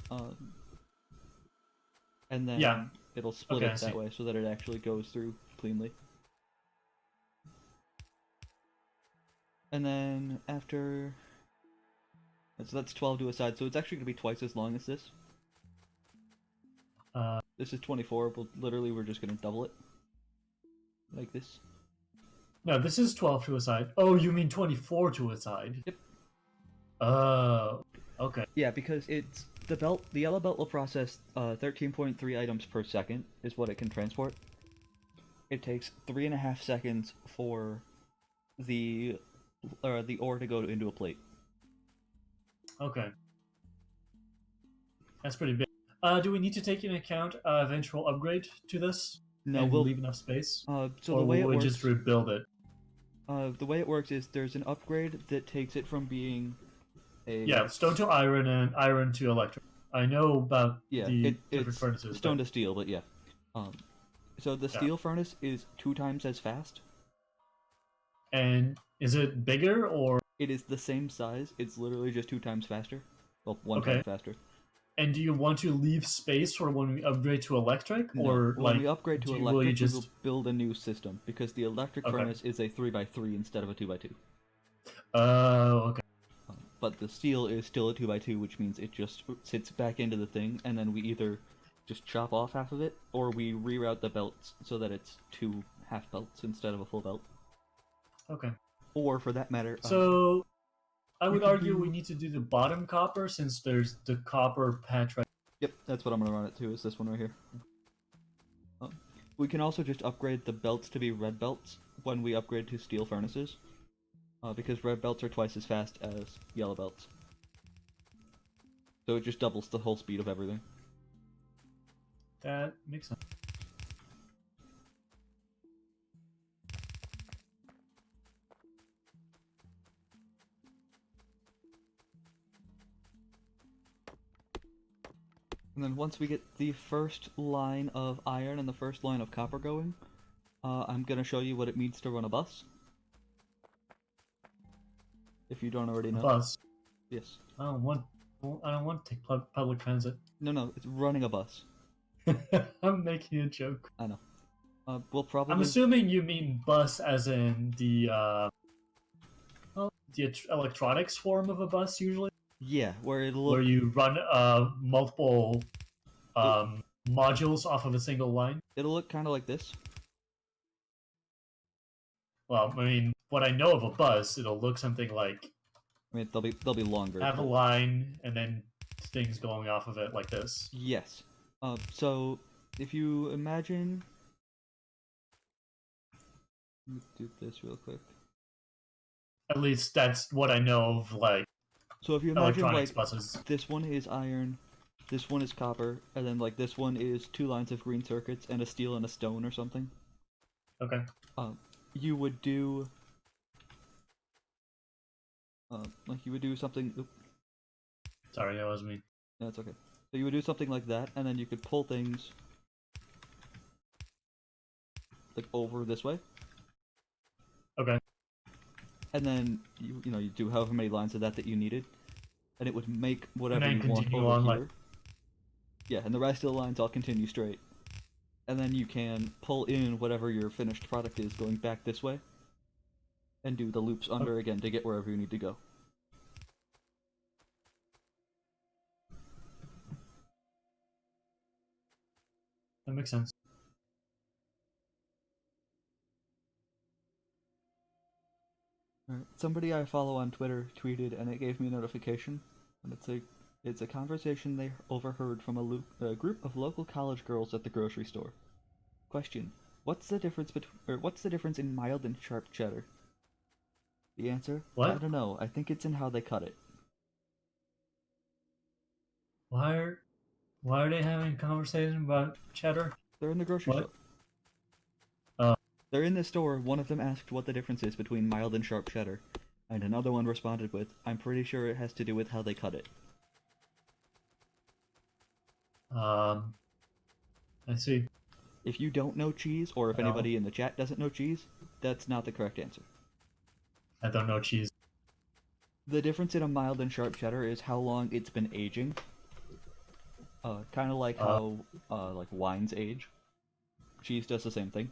and then Yeah. it'll split Okay, I it see. that way so that it actually goes through cleanly. And then after... So that's 12 to a side, so it's actually going to be twice as long as this. This is 24, but literally we're just going to double it. Like this. No, this is 12 to a side. Oh, you mean 24 to a side? Yep. Okay. Yeah, because it's... The yellow belt will process 13.3 items per second, is what it can transport. It takes 3.5 seconds for the ore to go into a plate. Okay. That's pretty big. Do we need to take into account eventual upgrade to this? No, and we'll leave enough space? so or the way will it we works, just rebuild it? The way it works is there's an upgrade that takes it from being a Yeah, stone to iron and iron to electric. I know about the different it's furnaces. stone to steel, but yeah. So the Yeah. steel furnace is 2 times as fast. And is it bigger or? It is the same size. It's literally just 2 times faster. Well, 1 Okay. time faster. And do you want to leave space for when we upgrade to electric, No. or When like we upgrade to will you electric, just we will build a new system because the electric Okay. furnace is a 3x3 instead of a 2x2. Okay. But the steel is still a 2x2, which means it just sits back into the thing, and then we either just chop off half of it, or we reroute the belts so that it's 2 half belts instead of a full belt. Okay. Or, for that matter... So, I would could argue do- we need to do the bottom copper since there's the copper patch right. Yep, that's what I'm going to run it to, is this one right here. We can also just upgrade the belts to be red belts when we upgrade to steel furnaces, because red belts are twice as fast as yellow belts. So it just doubles the whole speed of everything. That makes sense. And then once we get the first line of iron and the first line of copper going, I'm going to show you what it means to run a bus. If you don't already know. Bus. Yes. I don't want to take public transit. No, it's running a bus. I'm making a joke. I know. We'll probably... I'm assuming you mean bus as in the electronics form of a bus usually. Yeah, where it'll look... Where you run multiple modules off of a single line. It'll look kind of like this. Well, I mean, what I know of a bus, it'll look something like... I mean, they'll be longer. Have a line, and then things going off of it like this. Yes. So, if you imagine... Let me do this real quick. At least that's what I know of, like, so if you imagine, electronics like, buses. This one is iron, this one is copper, and then, like, this one is 2 lines of green circuits and a steel and a stone or something. Okay. You would do... you would do something... Oop. Sorry, that was me. That's okay. So you would do something like that, and then you could pull things... like, over this way. Okay. And then, you do however many lines of that you needed. And it would make whatever and you then want continue over on, here. like... Yeah, and the rest of the lines all continue straight. And then you can pull in whatever your finished product is going back this way. And do the loops under again to get wherever you need to go. That makes sense. Alright. Somebody I follow on Twitter tweeted, and it gave me a notification. And it's a conversation they overheard from a group of local college girls at the grocery store. Question: what's the difference in mild and sharp cheddar? The answer: What? I don't know. I think it's in how they cut it. Why are they having a conversation about cheddar? They're in the grocery What? store. They're in the store. One of them asked what the difference is between mild and sharp cheddar, and another one responded with, "I'm pretty sure it has to do with how they cut it." I see. If you don't know cheese, or if No. anybody in the chat doesn't know cheese, that's not the correct answer. I don't know cheese. The difference in a mild and sharp cheddar is how long it's been aging. Kind of like how like wines age. Cheese does the same thing.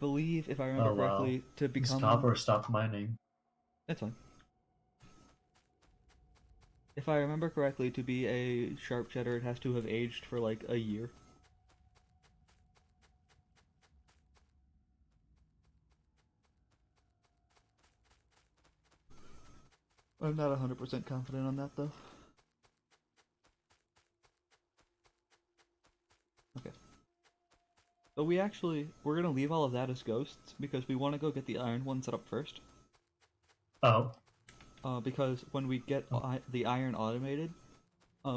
believe, if I remember Oh wow. correctly, to This become... copper stopped mining. That's fine. If I remember correctly, to be a sharp cheddar, it has to have aged for like a year. I'm not 100% confident on that though. Okay. But we're gonna leave all of that as ghosts because we want to go get the iron one set up first. Oh. Because when we get the iron automated,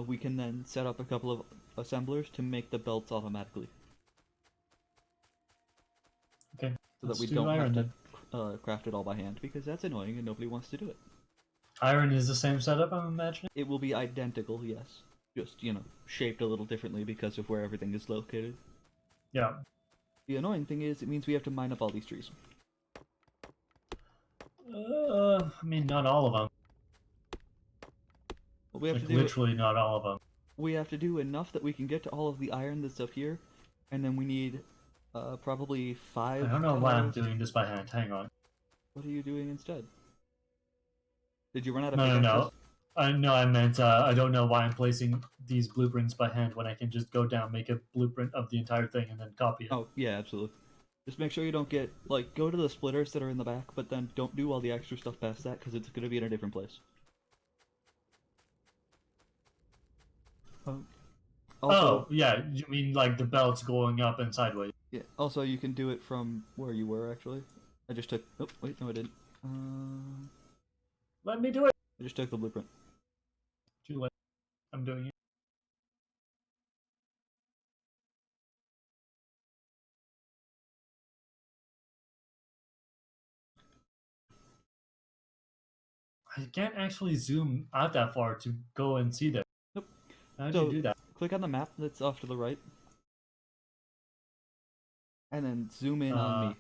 we can then set up a couple of assemblers to make the belts automatically. Okay. So that we don't have to craft it all by hand, because that's annoying and nobody wants to do it. Iron is the same setup, I'm imagining? It will be identical, yes. Just, shaped a little differently because of where everything is located. Yeah. The annoying thing is, it means we have to mine up all these trees. I mean, not all of them. But we have like, to do literally not all of them. We have to do enough that we can get to all of the iron that's up here, and then we need probably 5 I don't know why I'm towers. doing this by hand. Hang on. What are you doing instead? Did you run out of No, pickaxes? no. I meant I don't know why I'm placing these blueprints by hand when I can just go down, make a blueprint of the entire thing, and then copy it. Oh, yeah, absolutely. Just make sure you don't get, go to the splitters that are in the back, but then don't do all the extra stuff past that, because it's going to be in a different place. Also, yeah, you mean like the belts going up and sideways? Yeah, also you can do it from where you were, actually. I just took... Oh, wait, no I didn't. Let me do it! I just took the blueprint. Too late. I'm doing it. I can't actually zoom out that far to go and see them. Nope. How do you do that? Click on the map that's off to the right. And then zoom in on me.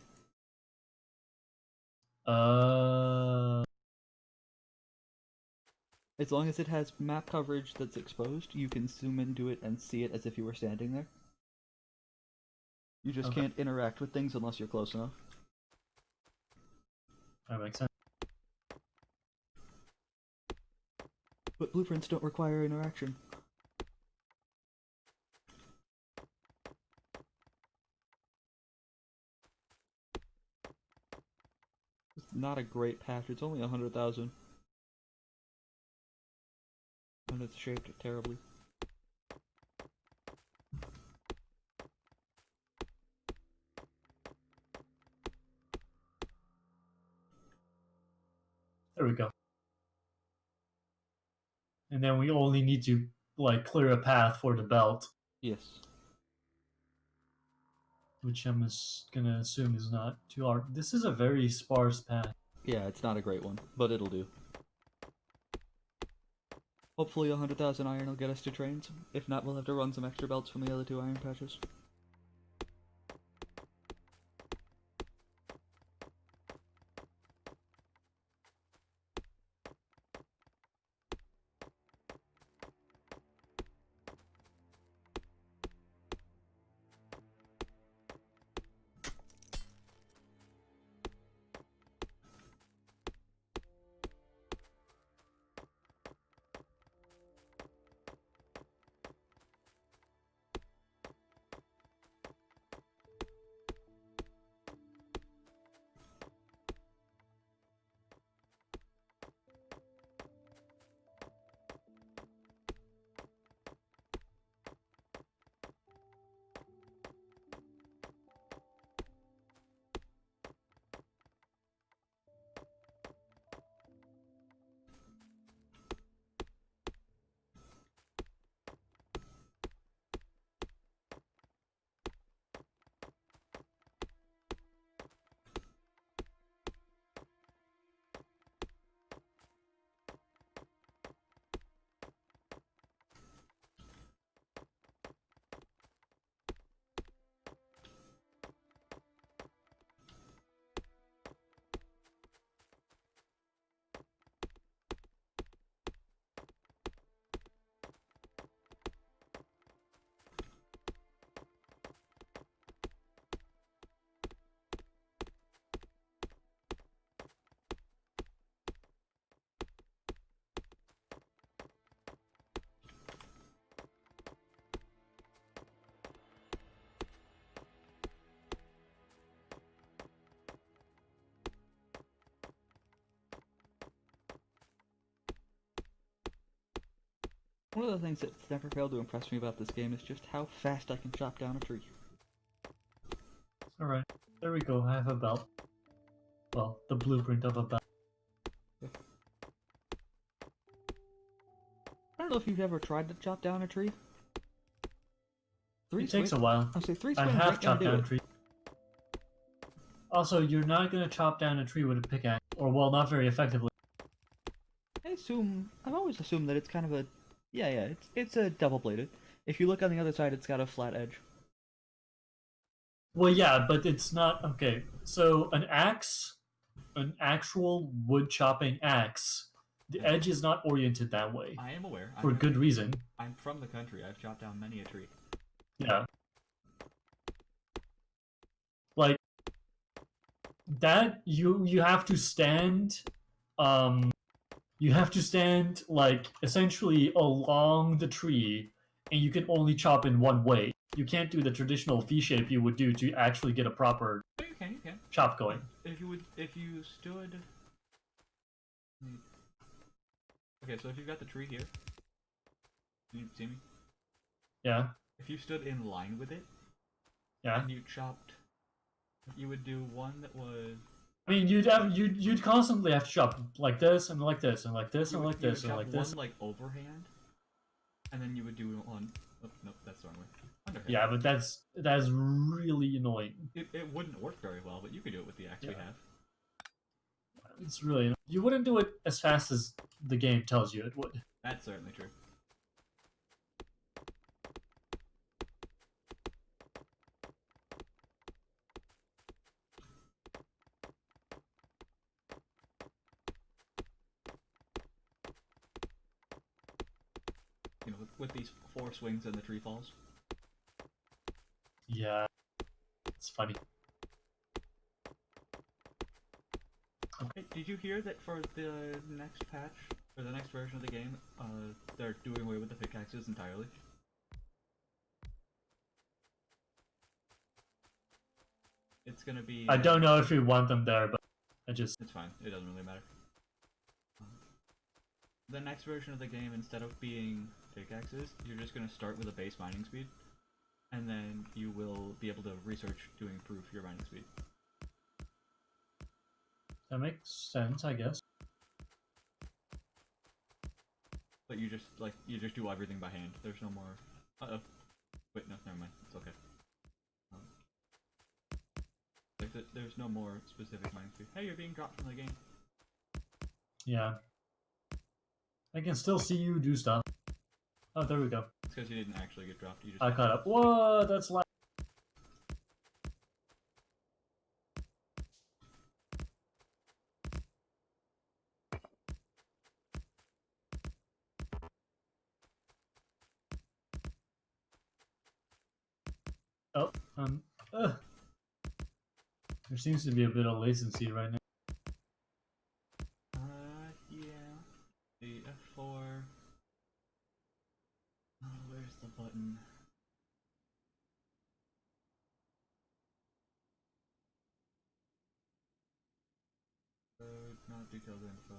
As long as it has map coverage that's exposed, you can zoom into it and see it as if you were standing there. You just can't interact with things unless you're close enough. That makes sense. But blueprints don't require interaction. It's not a great patch, it's only 100,000. And it's shaped terribly. There we go. And then we only need to clear a path for the belt. Yes. Which I'm gonna assume is not too hard. This is a very sparse path. Yeah, it's not a great one, but it'll do. Hopefully 100,000 iron will get us to trains. If not, we'll have to run some extra belts from the other 2 iron patches. One of the things that's never failed to impress me about this game is just how fast I can chop down a tree. Alright, there we go. I have a belt. Well, the blueprint of a belt. I don't know if you've ever tried to chop down a tree. It takes a while. I'll say 3 I swings have ain't gonna chopped do down it. trees. Also, you're not gonna chop down a tree with a pickaxe, or well, not very effectively. I've always assumed that it's kind of a, yeah, it's a double-bladed. If you look on the other side, it's got a flat edge. Well, yeah, but it's not okay. So an axe, an actual wood chopping axe, the edge is not oriented that way I am aware. for good reason. I'm from the country. I've chopped down many a tree. Yeah, like that. You have to stand. You have to stand like essentially along the tree, and you can only chop in one way. You can't do the traditional V shape you would do to actually get a proper You can. chop going. If you stood. Okay, so if you've got the tree here, can you see me? Yeah, If you stood in line with it, yeah. and you chopped, you would do one that was. I mean, you'd constantly have to chop like this and like this and like this and like this and like this. One like overhand, and then you would do one. Oh, no, that's the wrong way. Underhand. Yeah, but that's really annoying. It wouldn't work very well, but you could do it with the axe we have. It's really you wouldn't do it as fast as the game tells you it would. That's certainly true. You know, with these 4 swings and the tree falls. Yeah, it's funny. Okay, did you hear that for the next patch, or the next version of the game, they're doing away with the pickaxes entirely? It's gonna be... I don't know if we want them there, but I just... It's fine, it doesn't really matter. The next version of the game, instead of being pickaxes, you're just gonna start with a base mining speed, and then you will be able to research to improve your mining speed. That makes sense, I guess. But you just do everything by hand. There's no more... Uh-oh. Wait, no, never mind. It's okay. There's no more specific mining speed. Hey, you're being dropped from the game. Yeah. I can still see you do stuff. Oh, there we go. It's because you didn't actually get dropped. You just I caught up. Whoa, that's loud. Oh, there seems to be a bit of latency right now. Yeah. The F4. Oh, where's the button? Not detailed info.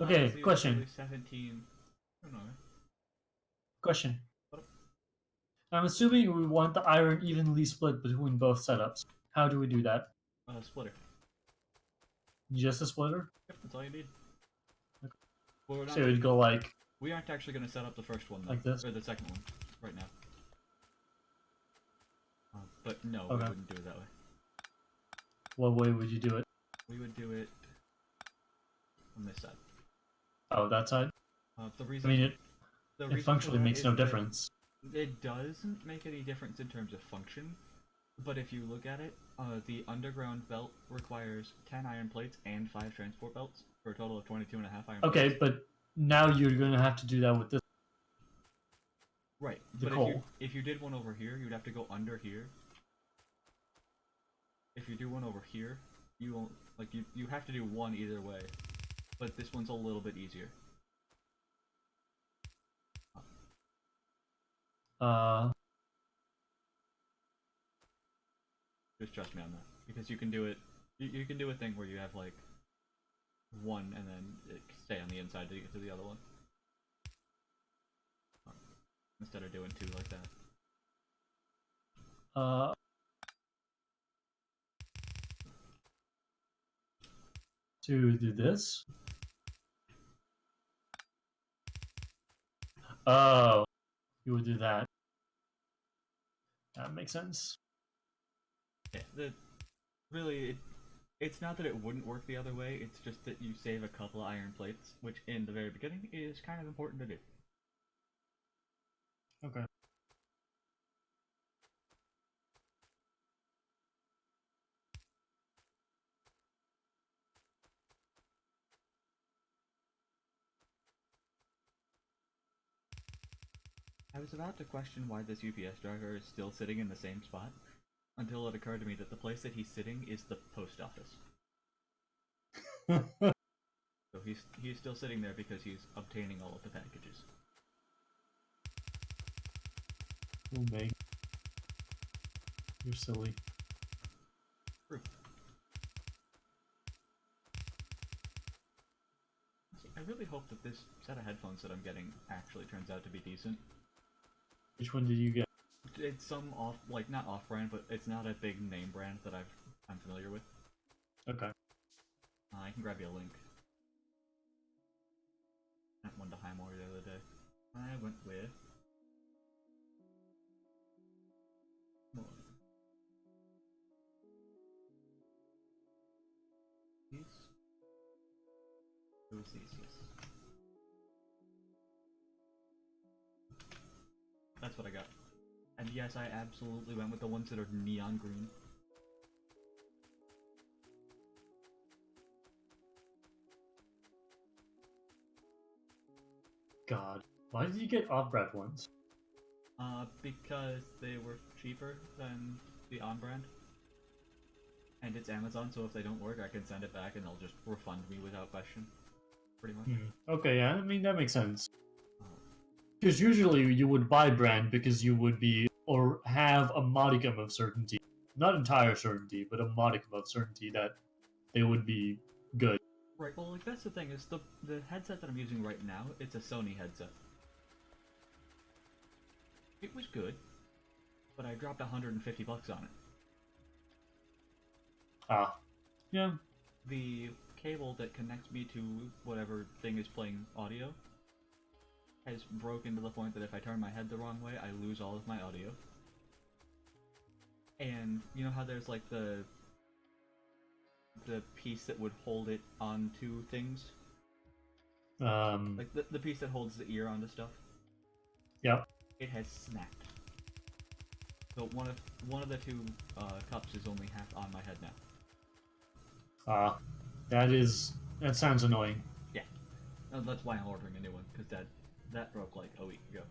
Okay, question. 17. I don't know. Question. I'm assuming we want the iron evenly split between both setups. How do we do that? Splitter. Just a splitter? Yep, that's all you need. Okay. Well, So it would go like... We aren't actually going to set up the first one, though. Like this? Or the second one, right now. But no, Okay. we wouldn't do it that way. What way would you do it? We would do it on this side. Oh, that side? The reason, I mean, the it reason functionally for that makes is no that difference. It doesn't make any difference in terms of function, but if you look at it, the underground belt requires 10 iron plates and 5 transport belts for a total of 22.5 iron Okay, plates. but now you're going to have to do that with this. Right, The but coal. if you did one over here, you'd have to go under here. If you do one over here, you won't, you have to do one either way, but this one's a little bit easier. Uh, Just trust me on that, because you can do it. You can do a thing where you have like one and then stay on the inside to get to the other one, instead of doing two like that. uh, to do this. Oh, you would do that. That makes sense. Yeah, really, it's not that it wouldn't work the other way. It's just that you save a couple of iron plates, which in the very beginning is kind of important to do. Okay. I was about to question why this UPS driver is still sitting in the same spot, until it occurred to me that the place that he's sitting is the post office. So he's still sitting there because he's obtaining all of the packages. Oh, Meg. You're silly. True. I really hope that this set of headphones that I'm getting actually turns out to be decent. Which one did you get? It's some off, like not off-brand, but it's not a big name brand that I'm familiar with. Okay. I can grab you a link. I went to Highmore the other day. I went with these. It was these, yes. That's what I got. And yes, I absolutely went with the ones that are neon green. God. Why did you get off-brand ones? Because they were cheaper than the on-brand. And it's Amazon, so if they don't work, I can send it back and they'll just refund me without question. Pretty much. Okay, yeah, I mean, that makes sense. Uh, Because usually you would buy brand because you would be, or have a modicum of certainty. Not entire certainty, but a modicum of certainty that they would be good. right, well, like, that's the thing, is the headset that I'm using right now, it's a Sony headset. It was good, but I dropped 150 bucks on it. Ah. Yeah. The cable that connects me to whatever thing is playing audio has broken to the point that if I turn my head the wrong way, I lose all of my audio. And you know how there's like the piece that would hold it onto things? Like the piece that holds the ear onto stuff? Yep. It has snapped. So one of the two cups is only half on my head now. Ah. That sounds annoying. Yeah. That's why I'm ordering a new one, because that broke like a week ago.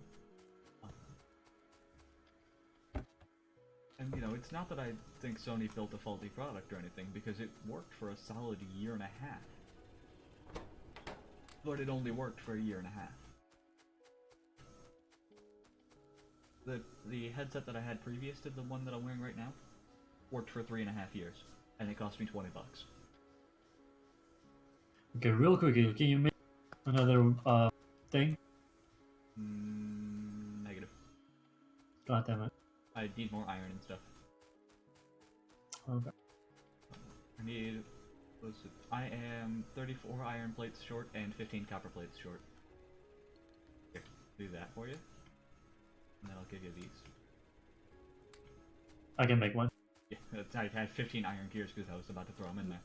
And you know, it's not that I think Sony built a faulty product or anything, because it worked for a solid year and a half. But it only worked for a year and a half. The headset that I had previous to the one that I'm wearing right now worked for 3.5 years, and it cost me 20 bucks. Okay, real quickly, can you make another thing? Negative. God damn it. I need more iron and stuff. Okay. I need. I am 34 iron plates short and 15 copper plates short. Here, do that for you, and then I'll give you these. I can make one. Yeah, I had 15 iron gears because I was about to throw them in there.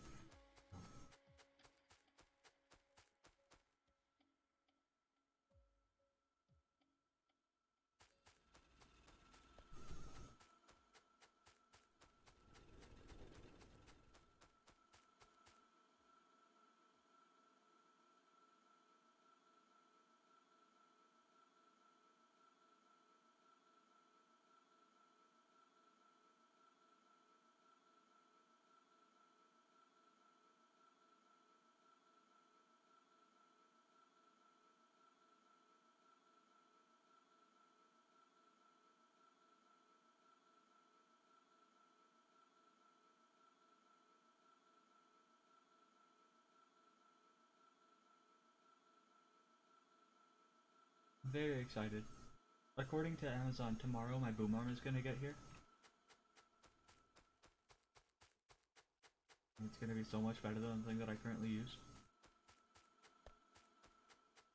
very excited. According to Amazon, tomorrow my boom arm is gonna get here. It's gonna be so much better than the thing that I currently use.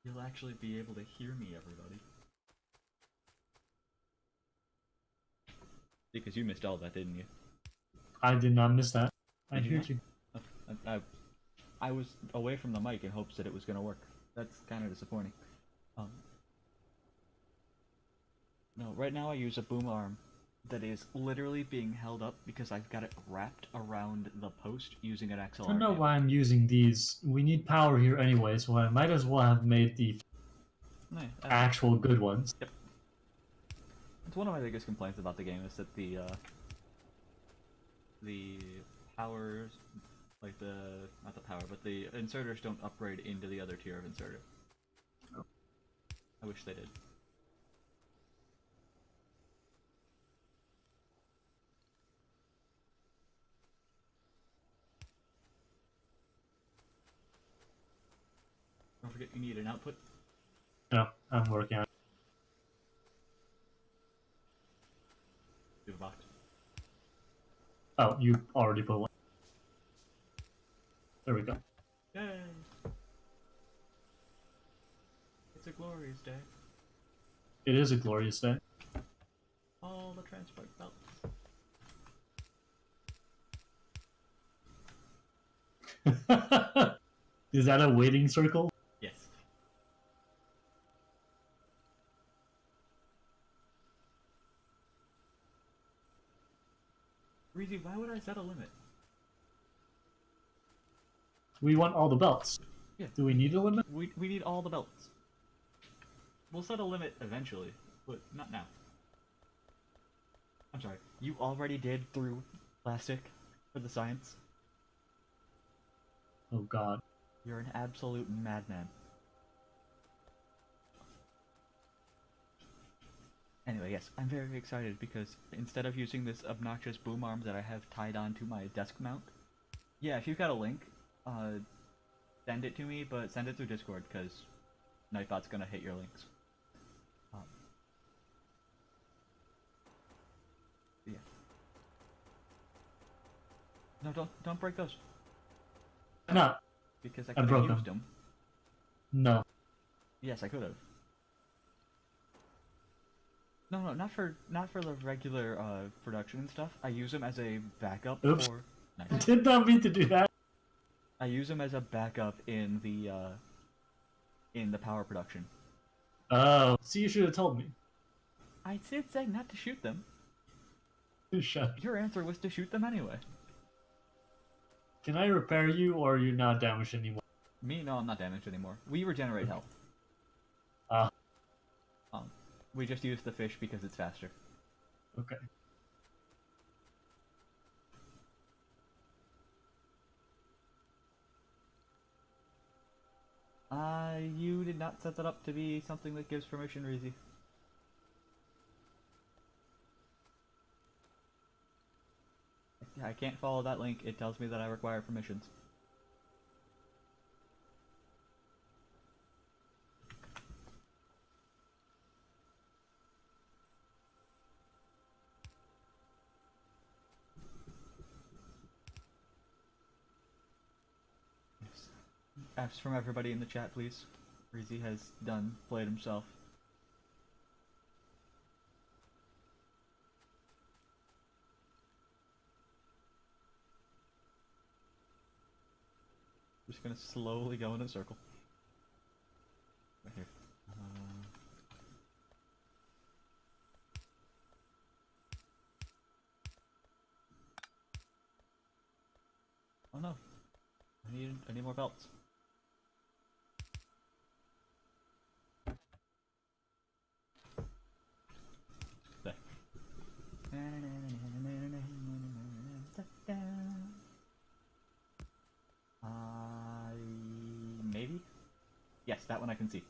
You'll actually be able to hear me, everybody. Because you missed all that, didn't you? I did not miss that. I Did you heard not? you. I was away from the mic in hopes that it was gonna work. That's kind of disappointing. No, right now I use a boom arm that is literally being held up because I've got it wrapped around the post using an XLR I don't know cable. why I'm using these. We need power here anyway, so I might as well have made the No, actual good ones. Yep. It's one of my biggest complaints about the game is that the powers, like not the power, but the inserters don't upgrade into the other tier of inserter. Oh. I wish they did. Don't forget you need an output. No, I'm working on it. Do a box. Oh, you already put one. There we go. Yay! It's a glorious day. It is a glorious day. All the transport belts. Is that a waiting circle? Yes. Reezy, why would I set a limit? We want all the belts. Yeah. Do we need a limit? We need all the belts. We'll set a limit eventually, but not now. I'm sorry. You already did through plastic for the science? Oh god. You're an absolute madman. Anyway, yes, I'm very excited because instead of using this obnoxious boom arm that I have tied onto my desk mount, yeah, if you've got a link, send it to me, but send it through Discord because Nightbot's gonna hit your links. Yeah. No, don't break those. No. Because I I could broke have used them. them. No. Yes, I could have. No, not for the regular production and stuff. I use them as a backup Oops. for. I Nice. did not mean to do that. I use them as a backup in the power production. Oh, so you should have told me. I did say not to shoot them. Shut. Your answer was to shoot them anyway. Can I repair you, or are you not damaged anymore? Me, no, I'm not damaged anymore. We regenerate health. Ah. We just use the fish because it's faster. Okay. You did not set that up to be something that gives permission, Reezy. I can't follow that link. It tells me that I require permissions. F's from everybody in the chat, please. Reezy has played himself. Just gonna slowly go in a circle. Right here. Oh no. I need more belts. There. Maybe? Yes, that one I can see.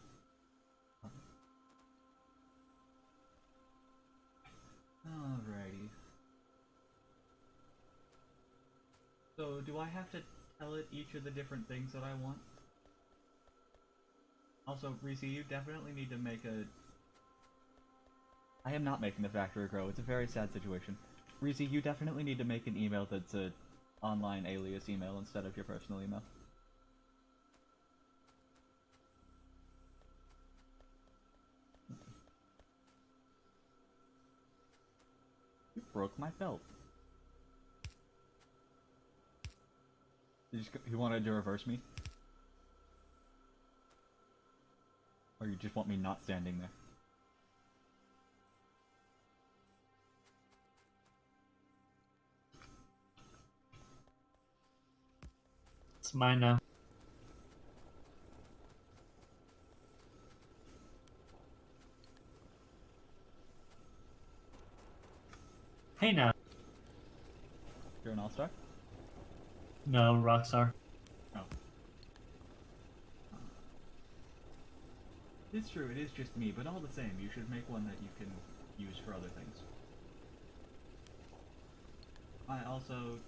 Alrighty. So, do I have to tell it each of the different things that I want? Also, Reese, you definitely need to make a I am not making the factory grow. It's a very sad situation. Reezy, you definitely need to make an email that's a online alias email instead of your personal email. You broke my belt. You wanted to reverse me? Or you just want me not standing there? It's mine now. Hey now. You're an all-star? No, Rockstar. Oh. It's true, it is just me, but all the same, you should make one that you can use for other things. I also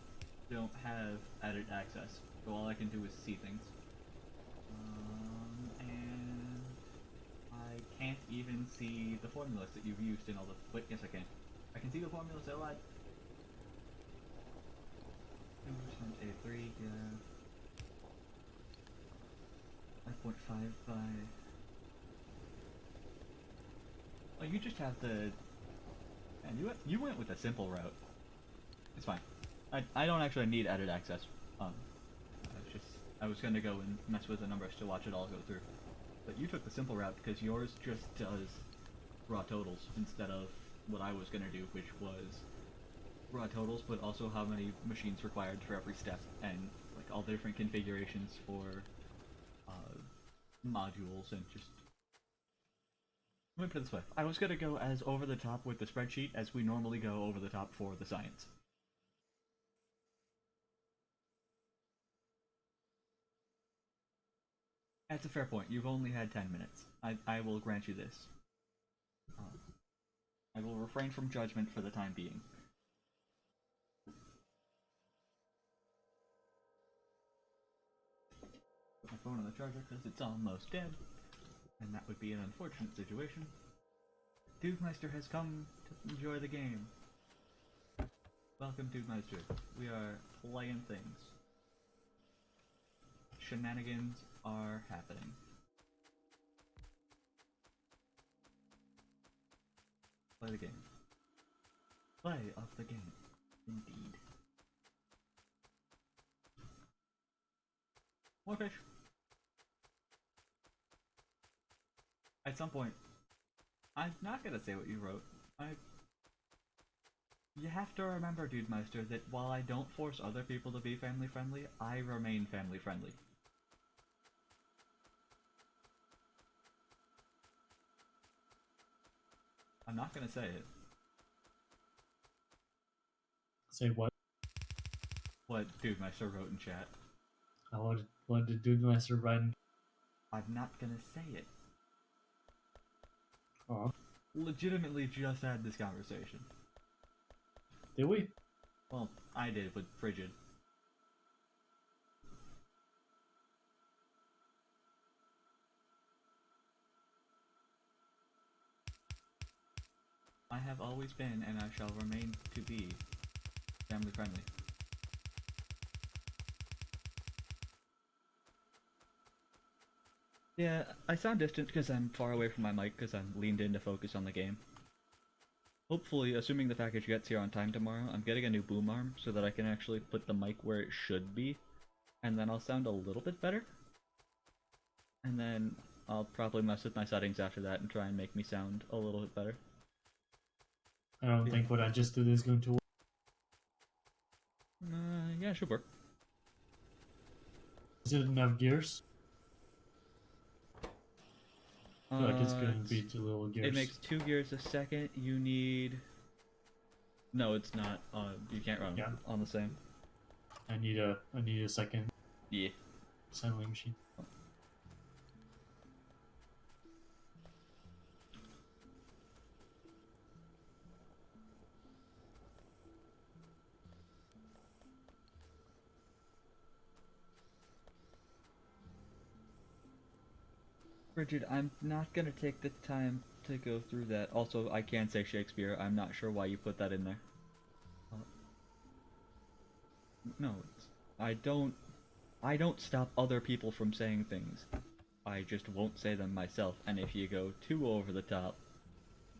don't have edit access, so all I can do is see things. And I can't even see the formulas that you've used in all the... Wait, yes I can. I can see the formulas that lied. 2% A3, yeah. 5.5 by... Oh, you just have the... And you went with a simple route. It's fine. I don't actually need edit access. I was gonna go and mess with the numbers to watch it all go through. But you took the simple route because yours just does raw totals instead of what I was gonna do, which was raw totals, but also how many machines required for every step, and like all the different configurations for modules, and just... Let me put it this way. I was gonna go as over the top with the spreadsheet as we normally go over the top for the science. That's a fair point. You've only had 10 minutes. I will grant you this. I will refrain from judgment for the time being. Put my phone on the charger because it's almost dead, and that would be an unfortunate situation. Dugmeister has come to enjoy the game. Welcome, Dugmeister. We are playing things. Shenanigans are happening. Play the game. Play of the game. Indeed. More fish. At some point, I'm not gonna say what you wrote. You have to remember, Dude Meister, that while I don't force other people to be family friendly, I remain family friendly. I'm not gonna say it. Say what? What Dude Meister wrote in chat. What did Dude Master write? I'm not gonna say it. Oh, Legitimately just had this conversation. did we? Well, I did with Frigid. I have always been, and I shall remain to be, family friendly. Yeah, I sound distant because I'm far away from my mic because I'm leaned in to focus on the game. Hopefully, assuming the package gets here on time tomorrow, I'm getting a new boom arm so that I can actually put the mic where it should be, and then I'll sound a little bit better. And then I'll probably mess with my settings after that and try and make me sound a little bit better. I don't think what I just did is going to work. Yeah, should work. Is it enough gears? I feel like it's going to be 2 little gears. It makes 2 gears a second. You need... No, it's not. You can't run on the same. I need a second. Yeah. Assembly machine. Richard, I'm not gonna take the time to go through that. Also, I can say Shakespeare. I'm not sure why you put that in there. No, I don't. I don't stop other people from saying things. I just won't say them myself. And if you go too over the top,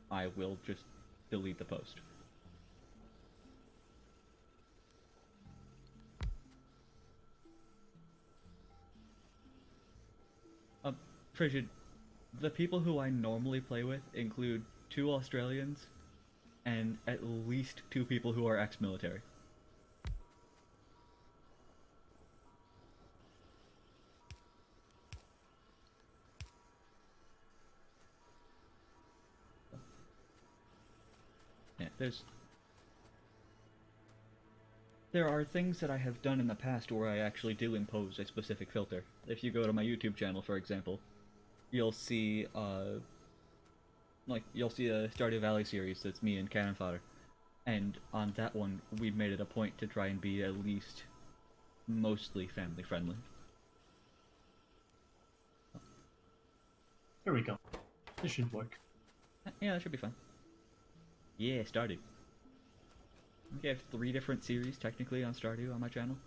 I will just delete the post. Frigid, the people who I normally play with include 2 Australians and at least 2 people who are ex-military. Yeah, there are things that I have done in the past where I actually do impose a specific filter. If you go to my YouTube channel, for example, you'll see you'll see a Stardew Valley series that's me and Cannon Fodder. And on that one, we've made it a point to try and be at least mostly family friendly. Here we go. This should work. Yeah, that should be fun. Yeah, Stardew. I have 3 different series technically on Stardew on my channel.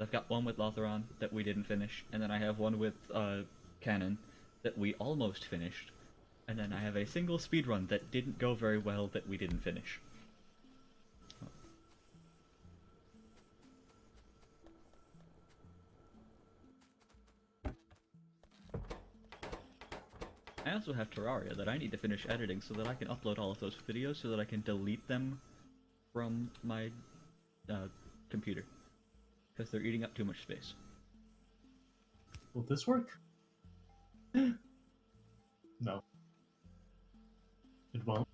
I've got one with Lotheron that we didn't finish, and then I have one with Cannon that we almost finished, and then I have a single speedrun that didn't go very well that we didn't finish. I also have Terraria that I need to finish editing so that I can upload all of those videos so that I can delete them from my computer. Because they're eating up too much space. Will this work? No. It won't.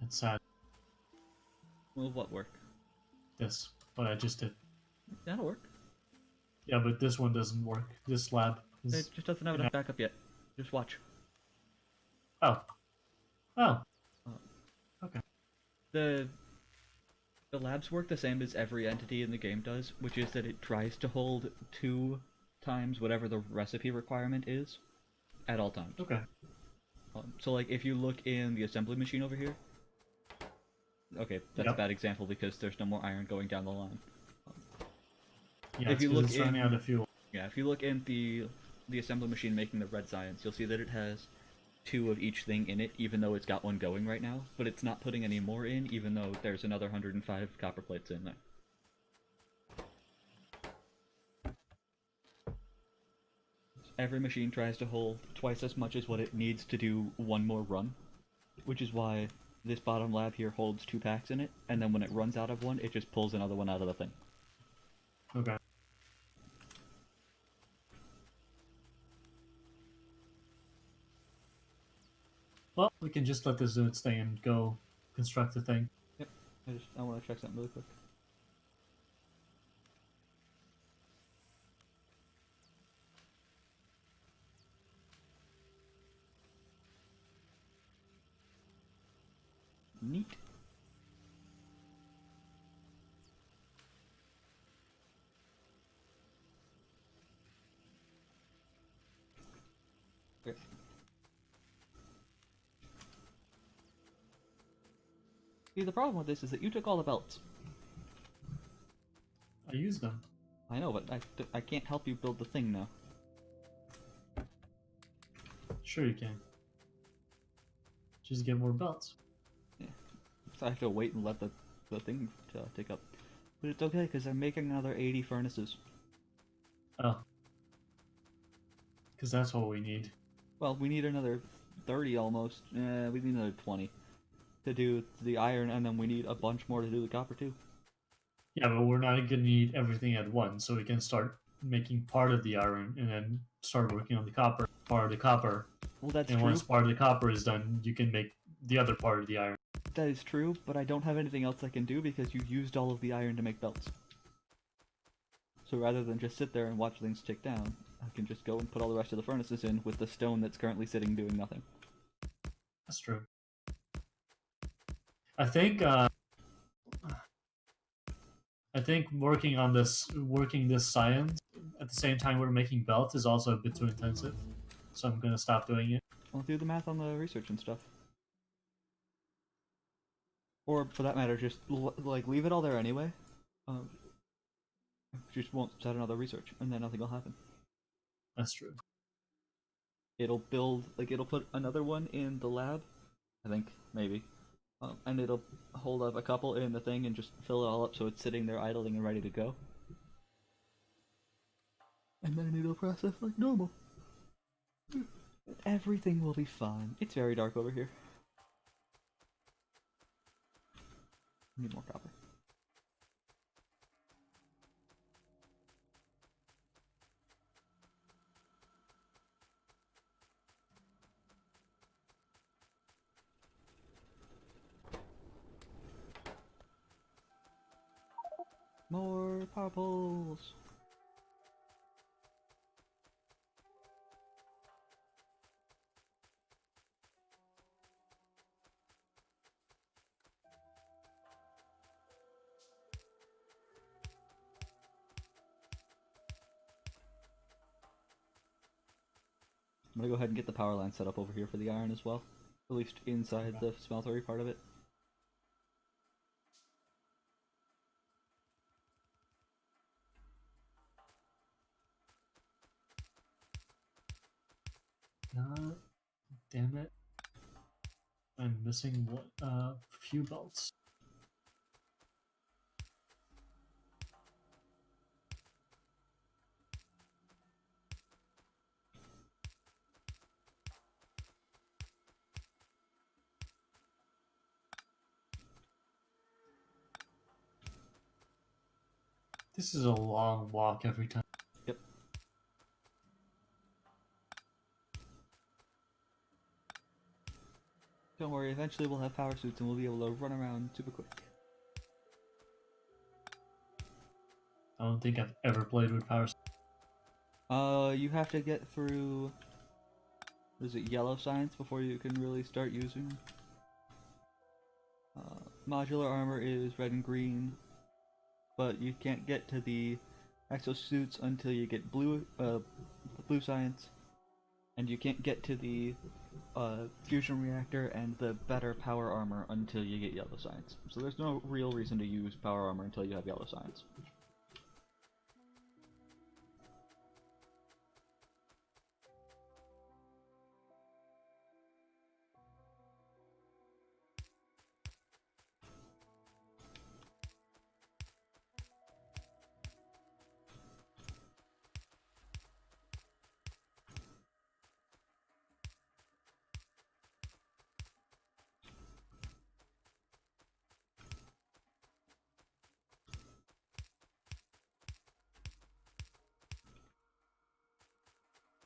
It's sad. Will what work? This. What I just did. That'll work. Yeah, but this one doesn't work. This lab is... It just doesn't have enough backup yet. Just watch. Oh. Oh. Okay. The labs work the same as every entity in the game does, which is that it tries to hold 2 times whatever the recipe requirement is at all times. Okay. So like if you look in the assembly machine over here, okay, that's a bad example because there's no more iron going down the line. Yeah, if you look it's in, running out of fuel. Yeah, if you look in the assembly machine making the red science, you'll see that it has 2 of each thing in it, even though it's got one going right now, but it's not putting any more in, even though there's another 105 copper plates in there. Every machine tries to hold twice as much as what it needs to do one more run, which is why this bottom lab here holds 2 packs in it, and then when it runs out of one, it just pulls another one out of the thing. Okay. Well, we can just let this do its thing and go construct the thing. Yep. I want to check something really quick. Neat. Okay. See, the problem with this is that you took all the belts. I use them. I know, but I can't help you build the thing now. Sure you can. Just get more belts. Yeah. So I have to wait and let the thing take up. But it's okay, because I'm making another 80 furnaces. Oh. Because that's what we need. Well, we need another 30 almost. We need another 20 to do the iron, and then we need a bunch more to do the copper too. Yeah, but we're not going to need everything at once, so we can start making part of the iron and then start working on the copper, part of the copper. Well, that's and true. Once part of the copper is done, you can make the other part of the iron. That is true, but I don't have anything else I can do because you used all of the iron to make belts. So rather than just sit there and watch things tick down, I can just go and put all the rest of the furnaces in with the stone that's currently sitting doing nothing. That's true. I think working this science at the same time we're making belts is also a bit too intensive. So I'm gonna stop doing it. I'll do the math on the research and stuff. Or, for that matter, just like leave it all there anyway. Um, just won't set another research, and then nothing will happen. That's true. It'll build, like, it'll put another one in the lab, I think, maybe. And it'll hold up a couple in the thing and just fill it all up so it's sitting there idling and ready to go. And then it'll process like normal. Everything will be fine. It's very dark over here. Need more copper. More power poles! I'm gonna go ahead and get the power line set up over here for the iron as well. At least inside the smeltery part of it. Damn it. I'm missing one, few belts. This is a long walk every time. Yep. Don't worry, eventually we'll have power suits and we'll be able to run around super quick. I don't think I've ever played with power. You have to get through, is it yellow science before you can really start using? Modular armor is red and green, but you can't get to the exosuits until you get blue science, and you can't get to the fusion reactor and the better power armor until you get yellow science. So there's no real reason to use power armor until you have yellow science.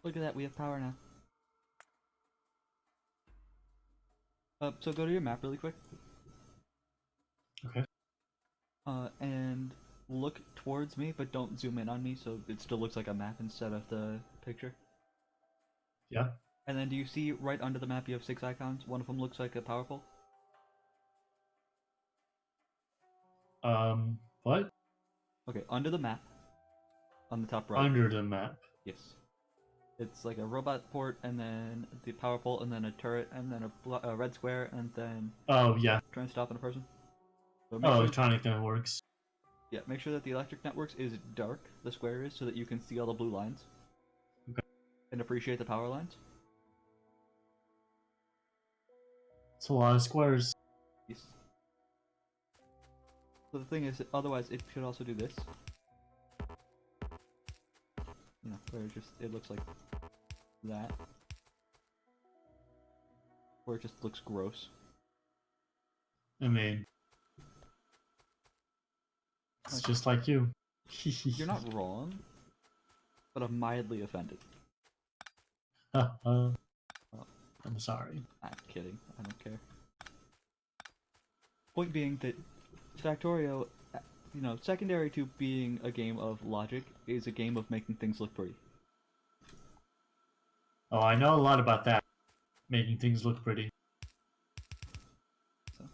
Look at that, we have power now. So go to your map really quick. Okay. And look towards me, but don't zoom in on me so it still looks like a map instead of the picture. Yeah. And then do you see right under the map you have 6 icons? One of them looks like a power pole. What? Okay, under the map, on the top right. Under the map. Yes. It's like a robot port, and then the power pole, and then a turret, and then a red square, and then... Oh, yeah. Try and stop in a person. So Oh, electronic networks. Yeah, make sure that the electric networks is dark, the square is, so that you can see all the blue lines. Okay. And appreciate the power lines. It's a lot of squares. Yes. So the thing is, otherwise it should also do this. You know, where it looks like that. Or it just looks gross. I mean, it's just like you. You're not wrong, but I'm mildly offended. I'm sorry. I'm kidding. I don't care. Point being that Factorio, you know, secondary to being a game of logic, is a game of making things look pretty. Oh, I know a lot about that. Making things look pretty. So,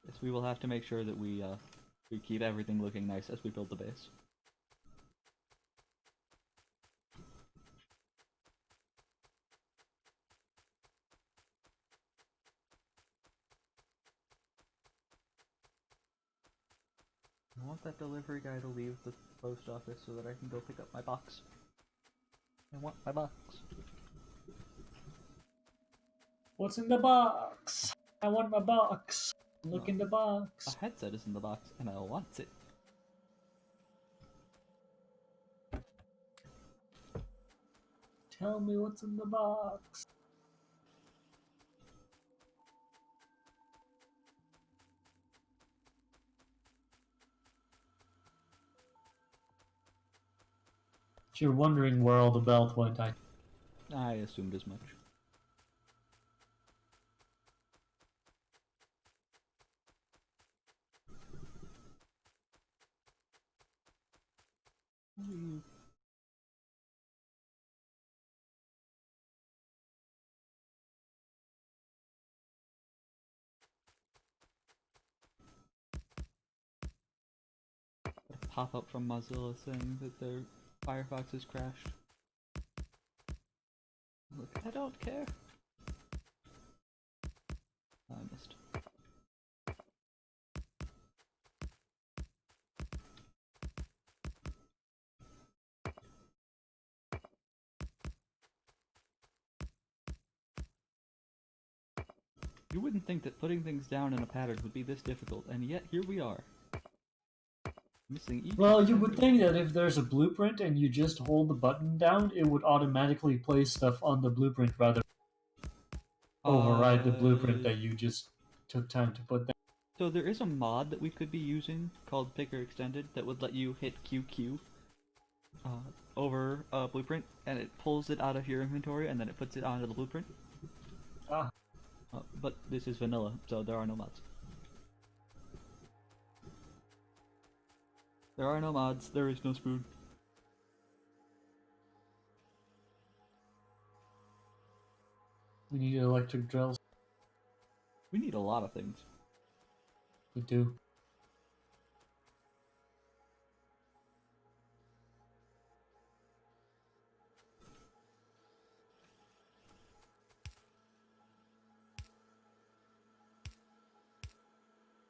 yes, we will have to make sure that we keep everything looking nice as we build the base. I want that delivery guy to leave the post office so that I can go pick up my box. I want my box. What's in the box? I want my box. Look No. in the A box. headset is in the box, and I want it. Tell me what's in the box. If you're wondering where all the belt went, I assumed as much. You a pop-up from Mozilla saying that their Firefox has crashed. Look, I don't care. I missed. You wouldn't think that putting things down in a pattern would be this difficult, and yet here we are. Missing each well, and you would every think one. that if there's a blueprint and you just hold the button down, it would automatically place stuff on the blueprint rather than override the blueprint that you just took time to put down. So there is a mod that we could be using called Picker Extended that would let you hit QQ uh, over a blueprint, and it pulls it out of your inventory, and then it puts it onto the blueprint. Ah, But this is vanilla, so there are no mods. There are no mods, there is no spoon. we need electric drills. We need a lot of things. We do.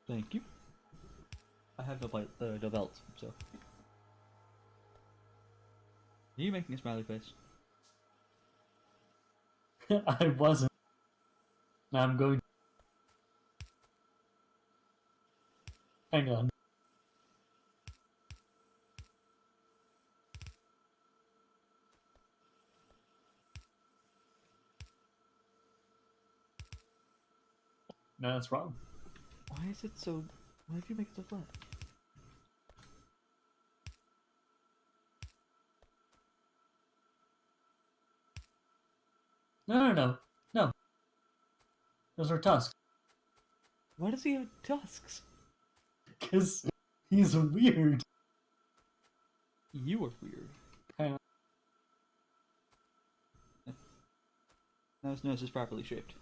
Thank you. I have the belt, so. Are you making a smiley face? I wasn't. Now I'm going. Hang on. No, that's wrong. Why is it so... Why did you make it so flat? No, no, no. No. Those are tusks. Why does he have tusks? Because he's weird. You are weird. Hang on. Now his nose is properly shaped.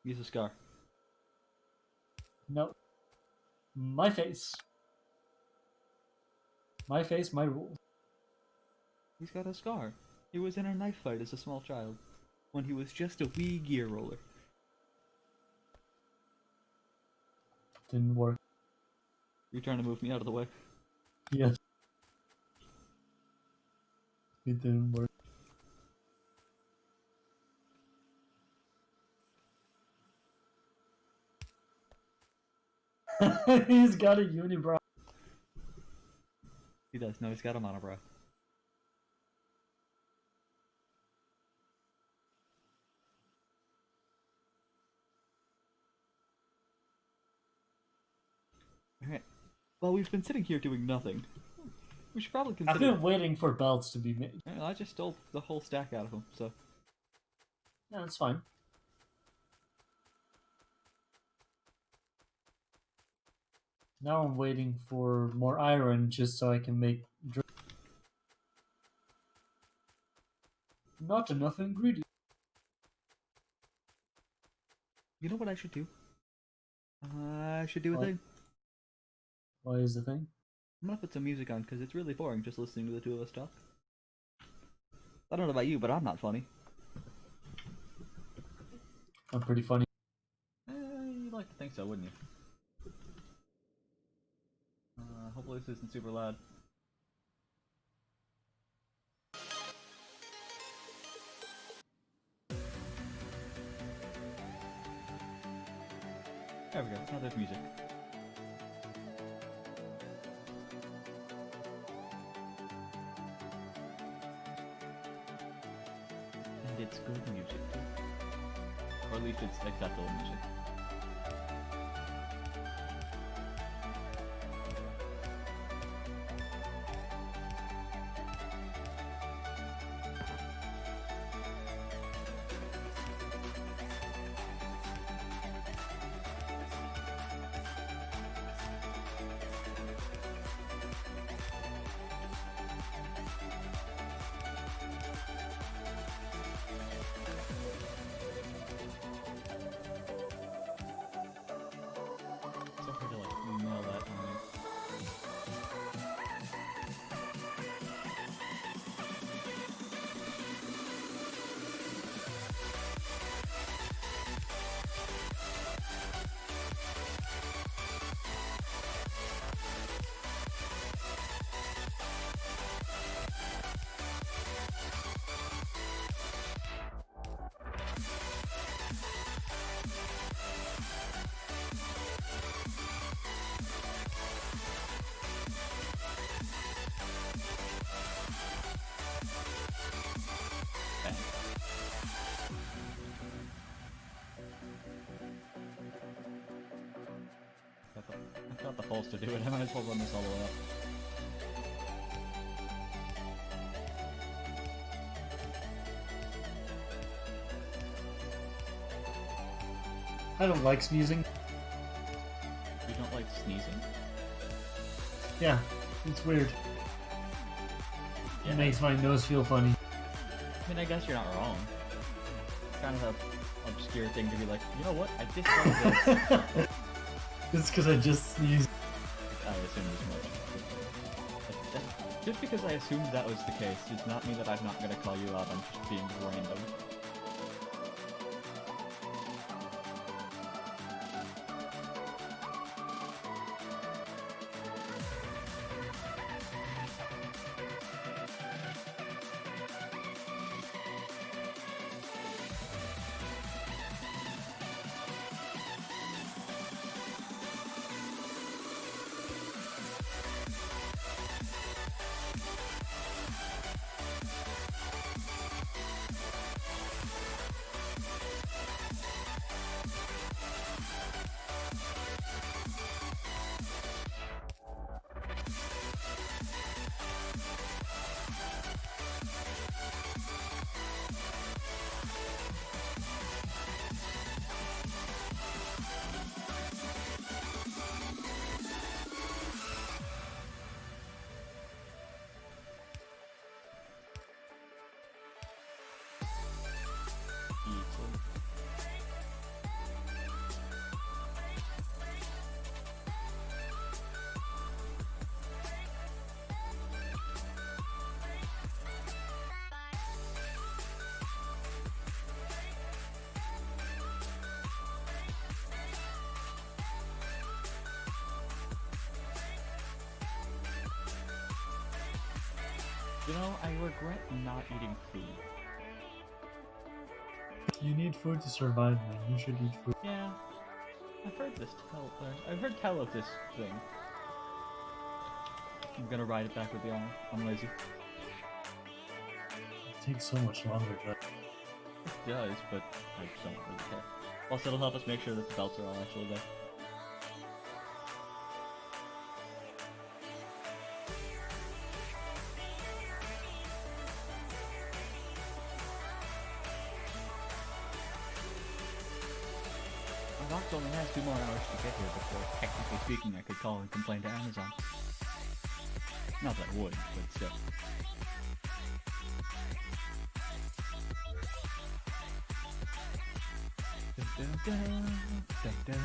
Use a scar. No. My face. My face, my rules. He's got a scar. He was in a knife fight as a small child, when he was just a wee gear roller. Didn't work. You're trying to move me out of the way. Yes. It didn't work. He's got a unibrow. He does. No, he's got a monobrow. Alright. Well, we've been sitting here doing nothing. We should probably I've consider... been waiting for belts to be made. I just stole the whole stack out of him, so... No, that's fine. Now I'm waiting for more iron just so I can make not enough ingredients. You know what I should do? I should do a What? thing. What is the thing? I'm gonna put some music on because it's really boring just listening to the two of us talk. I don't know about you, but I'm not funny. I'm pretty funny. You'd like to think so, wouldn't you? Hopefully this isn't super loud. There we go. Now there's music. And it's good music. Or at least it's acceptable music. So hard to like nail that timing. Bang. I've got the pulse to do it. I might as well run this all the way up. I don't like sneezing. You don't like sneezing? Yeah, it's weird. Yeah. It makes my nose feel funny. I mean, I guess you're not wrong. It's kind of an obscure thing to be like, you know what? I dislike this. It's because I just sneezed. I assumed as much. Just because I assumed that was the case does not mean that I'm not going to call you out on just being random. You know, I regret not eating food. You need food to survive, man. You should eat food. Yeah, I've heard this I've heard tell of this thing. I'm gonna ride it back with you. I'm lazy. It takes so much longer, Jack. It does, but I just don't really care. Plus, it'll help us make sure that the belts are all actually there. My box only has 2 more hours to get here before, technically speaking, I could call and complain to Amazon. Not that I would, but still. Dun, dun, dun, dun.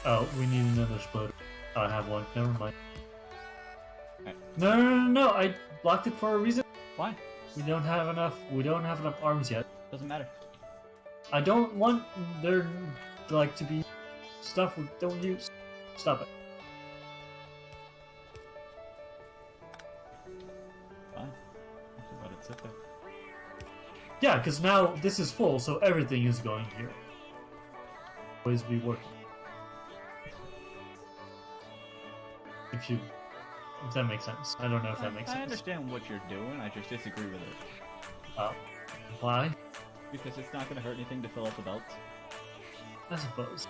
Oh, we need another exploder. I have one. Never mind. Alright. No. I blocked it for a reason. Why? We don't have enough. We don't have enough arms yet. Doesn't matter. I don't want there like to be stuff we don't use. Stop it. Fine. Just let it sit there. Yeah, because now this is full, so everything is going here. Always be working. If that makes sense. I don't know if that makes I sense. understand what you're doing, I just disagree with it. Why? Because it's not going to hurt anything to fill up the belts. I suppose.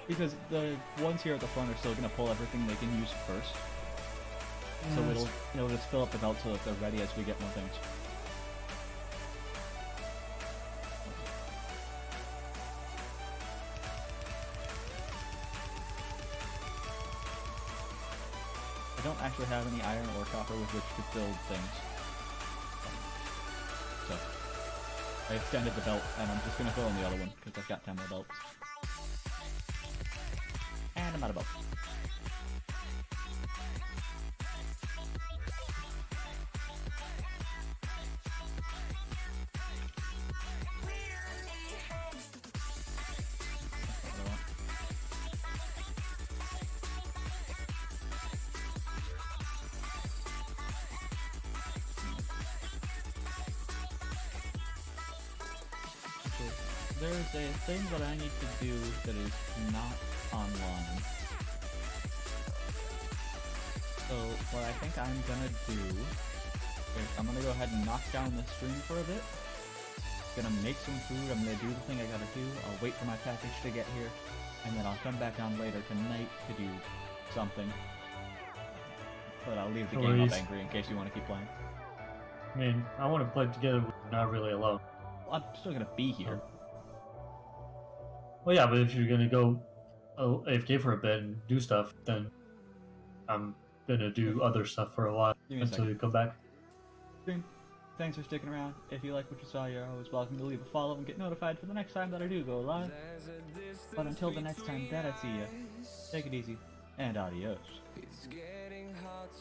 Because the ones here at the front are still going to pull everything they can use first. So it'll just fill up the belt so that they're ready as we get more things. I don't actually have any iron or copper with which to build things. So, I extended the belt, and I'm just gonna fill in the other one, because I've got 10 more belts. And I'm out of belts. There's a thing that I need to do that is not online. So what I think I'm gonna do is I'm gonna go ahead and knock down the stream for a bit. Gonna make some food, I'm gonna do the thing I gotta do, I'll wait for my package to get here, and then I'll come back on later tonight to do something. But I'll leave the game up angry in case you want to keep playing. I mean, I want to play together, but not really alone. Well, I'm still gonna be here. Well, yeah, but if you're gonna go AFK for a bit and do stuff, then I'm gonna do other stuff for a while until you come back. Thanks for sticking around. If you like what you saw, you're always welcome to leave a follow and get notified for the next time that I do go live. But until the next time that I see you, take it easy, and adios.